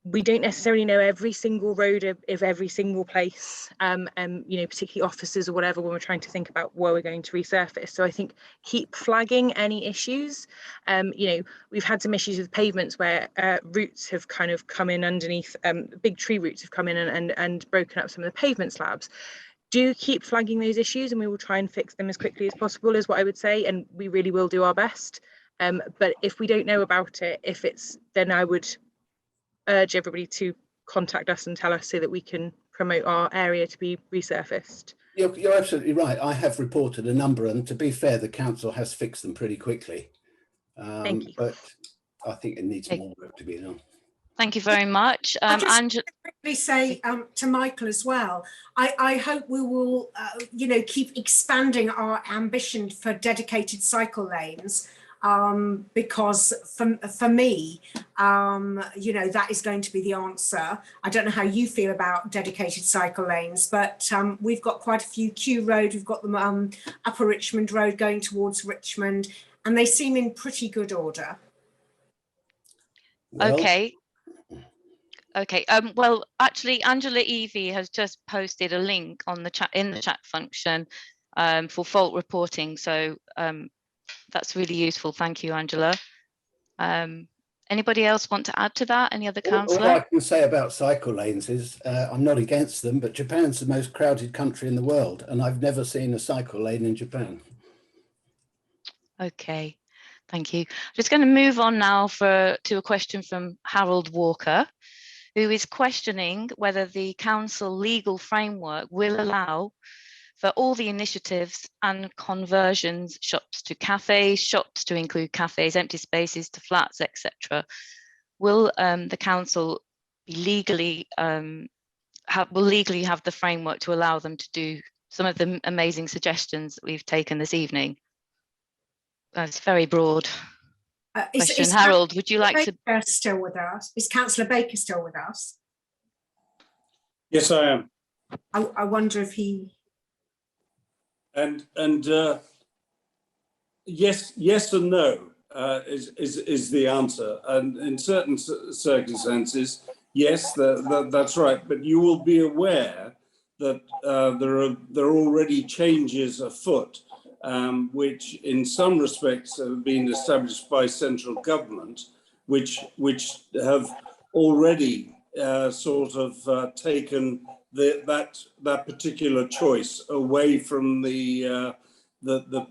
we don't necessarily know every single road of every single place, you know, particularly offices or whatever, when we're trying to think about where we're going to resurface. So I think keep flagging any issues. You know, we've had some issues with pavements where roots have kind of come in underneath, big tree roots have come in and broken up some of the pavement slabs. Do keep flagging those issues, and we will try and fix them as quickly as possible, is what I would say, and we really will do our best. But if we don't know about it, then I would urge everybody to contact us and tell us so that we can promote our area to be resurfaced. You're absolutely right. I have reported a number, and to be fair, the council has fixed them pretty quickly. Thank you. But I think it needs more work to be done. Thank you very much. I just quickly say to Michael as well, I hope we will, you know, keep expanding our ambition for dedicated cycle lanes. Because for me, you know, that is going to be the answer. I don't know how you feel about dedicated cycle lanes, but we've got quite a few. Kew Road, we've got the Upper Richmond Road going towards Richmond, and they seem in pretty good order. Well, okay. Well, actually, Angela Evie has just posted a link on the chat function for fault reporting. So that's really useful. Thank you, Angela. Anybody else want to add to that? Any other councillor? All I can say about cycle lanes is I'm not against them, but Japan's the most crowded country in the world, and I've never seen a cycle lane in Japan. Okay, thank you. Just going to move on now to a question from Harold Walker, who is questioning whether the council legal framework will allow for all the initiatives and conversions, shops to cafes, shops to include cafes, empty spaces to flats, etc. Will the council be legally have the framework to allow them to do some of the amazing suggestions that we've taken this evening? It's very broad question. Harold, would you like to? Still with us? Is Councillor Baker still with us? Yes, I am. I wonder if he. And yes and no is the answer. And in certain circumstances, yes, that's right. But you will be aware that there are already changes afoot, which in some respects have been established by central government, which have already sort of taken that particular choice away from the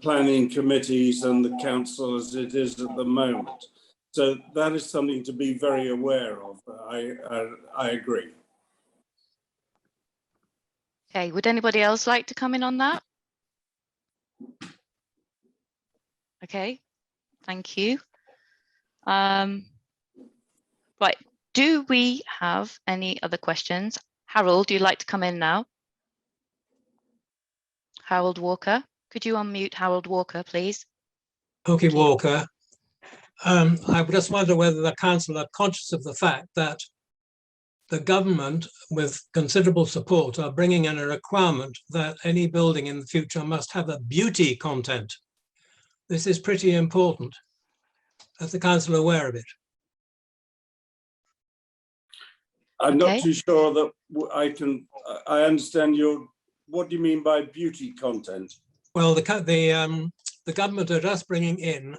planning committees and the council as it is at the moment. So that is something to be very aware of. I agree. Okay, would anybody else like to come in on that? Okay, thank you. Right, do we have any other questions? Harold, do you like to come in now? Harold Walker, could you unmute Harold Walker, please? Okay, Walker. I just wonder whether the council are conscious of the fact that the government, with considerable support, are bringing in a requirement that any building in the future must have a beauty content. This is pretty important. Is the council aware of it? I'm not too sure that I understand what do you mean by beauty content? Well, the government are just bringing in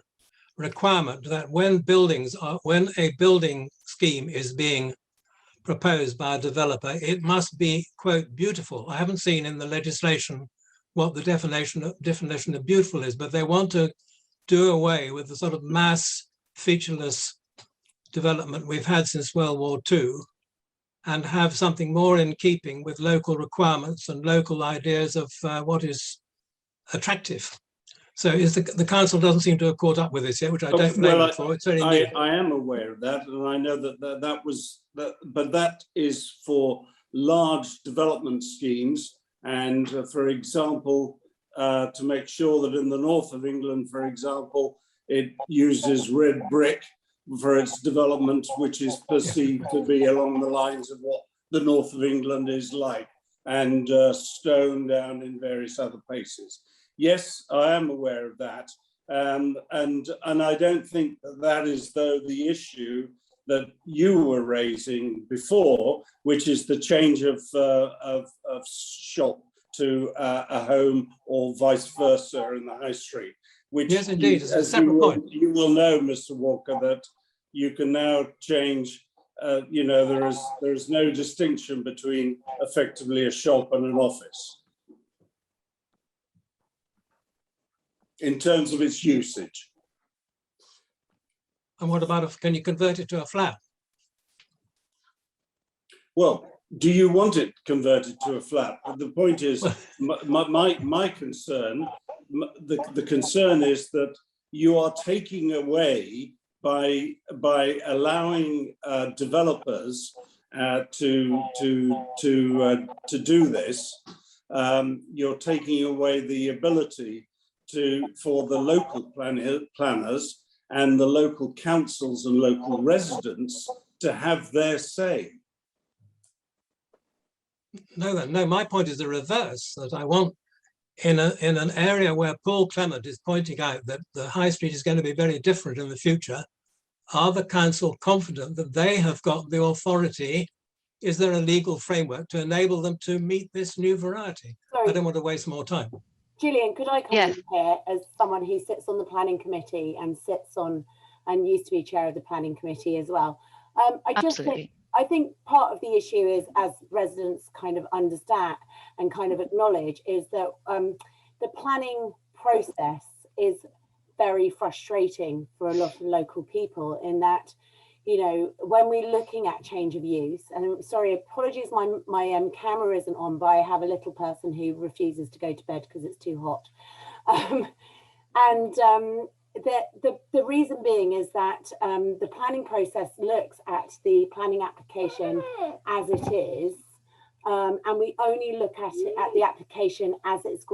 requirement that when a building scheme is being proposed by a developer, it must be, quote, beautiful. I haven't seen in the legislation what the definition of beautiful is, but they want to do away with the sort of mass featureless development we've had since World War II and have something more in keeping with local requirements and local ideas of what is attractive. So the council doesn't seem to have caught up with this yet, which I don't blame them for. It's very new. I am aware of that, and I know but that is for large development schemes, and for example, to make sure that in the north of England, for example, it uses red brick for its development, which is perceived to be along the lines of what the north of England is like, and stone down in various other places. Yes, I am aware of that, and I don't think that is though the issue that you were raising before, which is the change of shop to a home or vice versa in the high street. Which, yes, indeed, it's a separate point. You will know, Mr. Walker, that you can now change. You know, there is no distinction between effectively a shop and an office in terms of its usage. And what about can you convert it to a flat? Well, do you want it converted to a flat? But the point is, my concern, the concern is that you are taking away by allowing developers to do this. You're taking away the ability for the local planners and the local councils and local residents to have their say. No, my point is the reverse, that I want in an area where Paul Clement is pointing out that the high street is going to be very different in the future. Are the council confident that they have got the authority? Is there a legal framework to enable them to meet this new variety? Sorry. I don't want to waste more time. Gillian, could I come in here as someone who sits on the planning committee and used to be chair of the planning committee as well? I think part of the issue is, as residents kind of understand and kind of acknowledge, is that the planning process is very frustrating for a lot of local people, in that, you know, when we're looking at change of use, and I'm sorry, apologies, my camera isn't on, but I have a little person who refuses to go to bed because it's too hot. The reason being is that the planning process looks at the planning application as it is, and we only look at it at the application as it's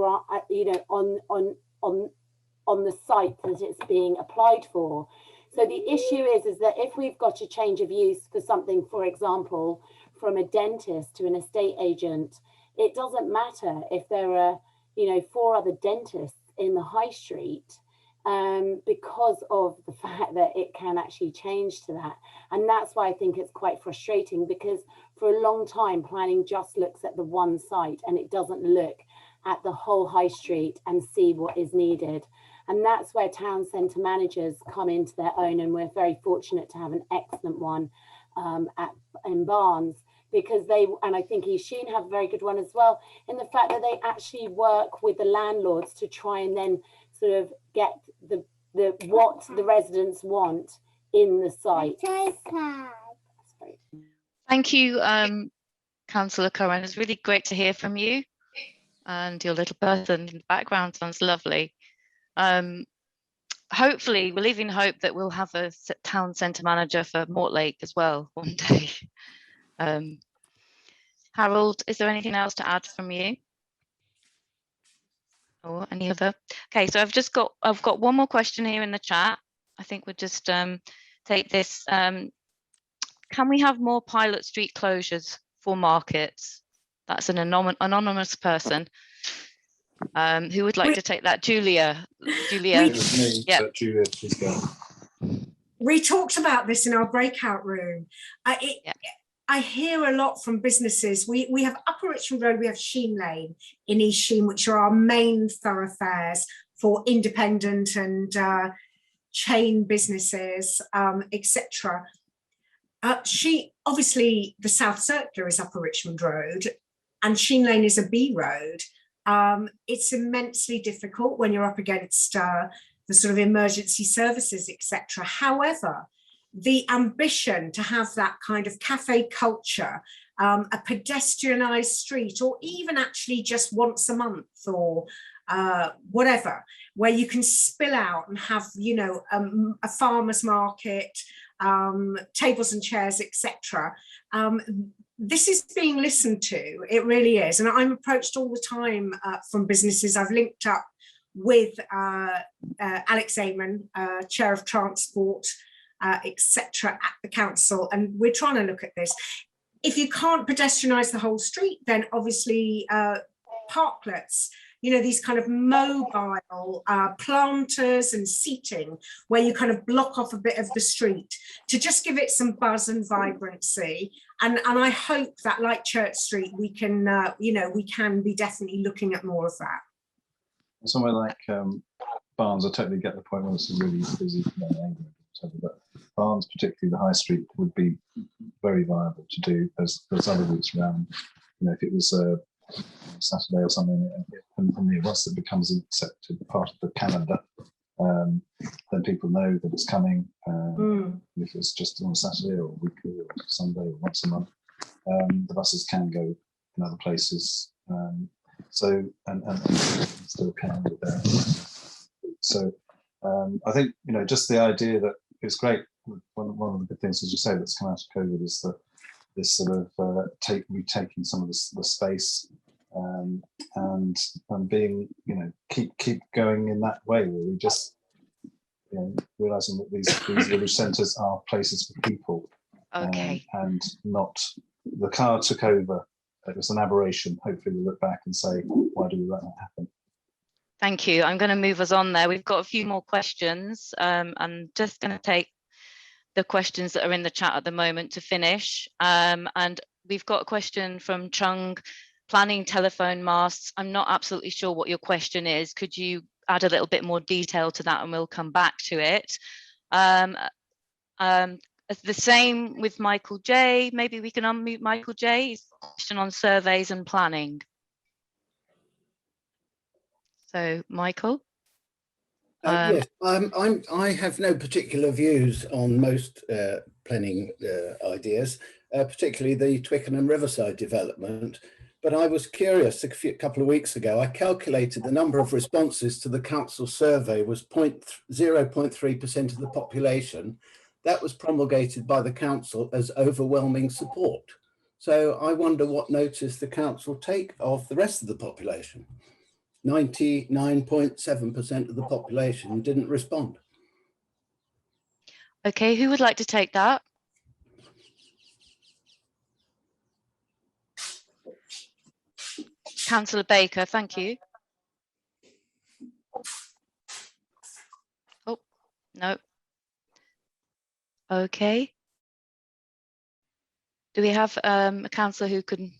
on the site that it's being applied for. So the issue is that if we've got a change of use for something, for example, from a dentist to an estate agent, it doesn't matter if there are, 4 other dentists in the high street, because of the fact that it can actually change to that. And that's why I think it's quite frustrating, because for a long time, planning just looks at the one site and it doesn't look at the whole high street and see what is needed. And that's where town centre managers come into their own, and we're very fortunate to have an excellent one in Barnes, because and I think East Sheen have a very good one as well, in the fact that they actually work with the landlords to try and then sort of get what the residents want in the site. Thank you, Councillor Curran. It's really great to hear from you, and your little person in the background sounds lovely. Hopefully, we're leaving hope that we'll have a town centre manager for Mortlake as well one day. Harold, is there anything else to add from you? Or any other? Okay, so I've got one more question here in the chat. I think we'll just take this. Can we have more pilot street closures for markets? That's an anonymous person. Who would like to take that? Julia. Yeah. Julia, please go. We talked about this in our breakout room. I hear a lot from businesses. We have Upper Richmond Road, we have Sheen Lane in East Sheen, which are our main thoroughfares for independent and chain businesses, etc. Obviously, the South Circular is Upper Richmond Road, and Sheen Lane is a B road. It's immensely difficult when you're up against the sort of emergency services, etc. However, the ambition to have that kind of cafe culture, a pedestrianised street, or even actually just once a month or whatever, where you can spill out and have, you know, a farmer's market, tables and chairs, etc. This is being listened to, it really is. And I'm approached all the time from businesses. I've linked up with Alex Amon, Chair of Transport, etc. at the council, and we're trying to look at this. If you can't pedestrianise the whole street, then obviously parklets, you know, these kind of mobile planters and seating where you kind of block off a bit of the street to just give it some buzz and vibrancy. And I hope that, like Church Street, we can, you know, we can be definitely looking at more of that. Somewhere like Barnes, I totally get the point when it's a really busy neighbourhood, but Barnes, particularly the High Street, would be very viable to do. There's other routes around. You know, if it was Saturday or something, and once it becomes an accepted part of the calendar, then people know that it's coming. If it's just on a Saturday or weekly or Sunday or once a month, the buses can go in other places. So and still can be there. So I think, you know, just the idea that it's great. One of the good things, as you say, that's come out of COVID is that this sort of retaking some of the space and being, you know, keep going in that way, where we just, you know, realizing that these village centres are places for people. Okay. And not the car took over. It was an aberration. Hopefully we'll look back and say, why do we let that happen? Thank you. I'm going to move us on there. We've got a few more questions. I'm just going to take the questions that are in the chat at the moment to finish. And we've got a question from Chung, planning telephone masts. I'm not absolutely sure what your question is. Could you add a little bit more detail to that and we'll come back to it? The same with Michael J. Maybe we can unmute Michael J. His question on surveys and planning. So, Michael? Yes, I have no particular views on most planning ideas, particularly the Twickenham Riverside development. But I was curious, a couple of weeks ago, I calculated the number of responses to the council survey was 0.3% of the population. That was promulgated by the council as overwhelming support. So I wonder what notice the council take of the rest of the population. 99.7% of the population didn't respond. Okay, who would like to take that? Councillor Baker, thank you. Oh, no. Okay. Do we have a councillor who can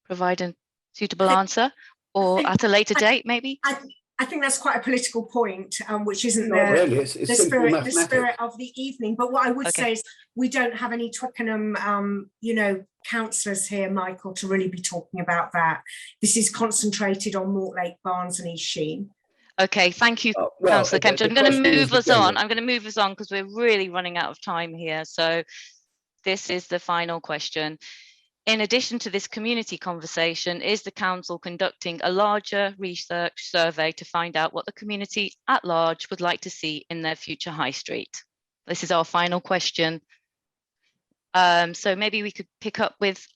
provide a suitable answer, or at a later date, maybe? I think that's quite a political point, which isn't really. It's the spirit of the evening. But what I would say is we don't have any Twickenham, you know, councillors here, Michael, to really be talking about that. This is concentrated on Mortlake, Barnes and East Sheen. Okay, thank you, Councillor Kempton. I'm going to move us on. I'm going to move us on because we're really running out of time here. So this is the final question. In addition to this community conversation, is the council conducting a larger research survey to find out what the community at large would like to see in their future high street? This is our final question. So maybe we could pick up with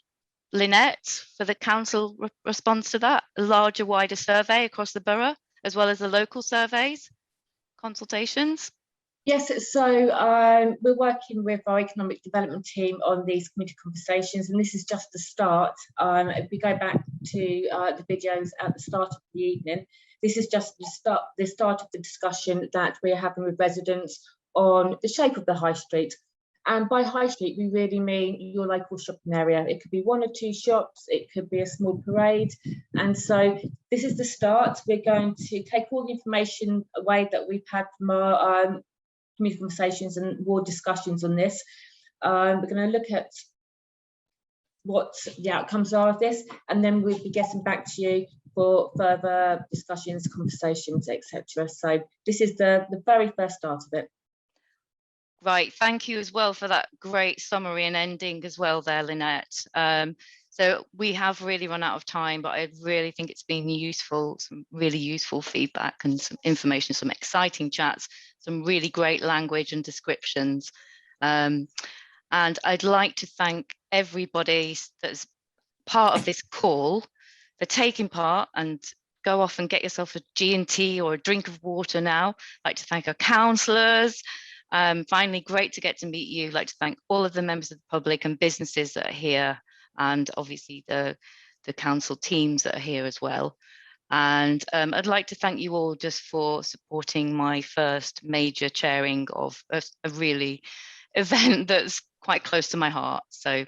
Lynette for the council response to that, a larger, wider survey across the borough, as well as the local surveys, consultations. Yes, so we're working with our economic development team on these community conversations, and this is just the start. If we go back to the videos at the start of the evening, this is just the start of the discussion that we're having with residents on the shape of the high street. And by high street, we really mean your local shopping area. It could be 1 or 2 shops, it could be a small parade. And so this is the start. We're going to take all the information away that we've had from our community conversations and ward discussions on this. We're going to look at what the outcomes are of this, and then we'll be getting back to you for further discussions, conversations, etc. So this is the very first start of it. Right, thank you as well for that great summary and ending as well there, Lynette. So we have really run out of time, but I really think it's been useful, some really useful feedback and some information, some exciting chats, some really great language and descriptions. And I'd like to thank everybody that's part of this call for taking part, and go off and get yourself a G&T or a drink of water now. I'd like to thank our councillors. Finally, great to get to meet you. I'd like to thank all of the members of the public and businesses that are here, and obviously the council teams that are here as well. And I'd like to thank you all just for supporting my first major chairing of a really event that's quite close to my heart. So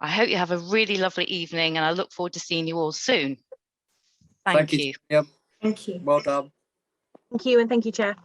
I hope you have a really lovely evening, and I look forward to seeing you all soon. Thank you. Yep. Thank you. Well done. Thank you, and thank you, Chair.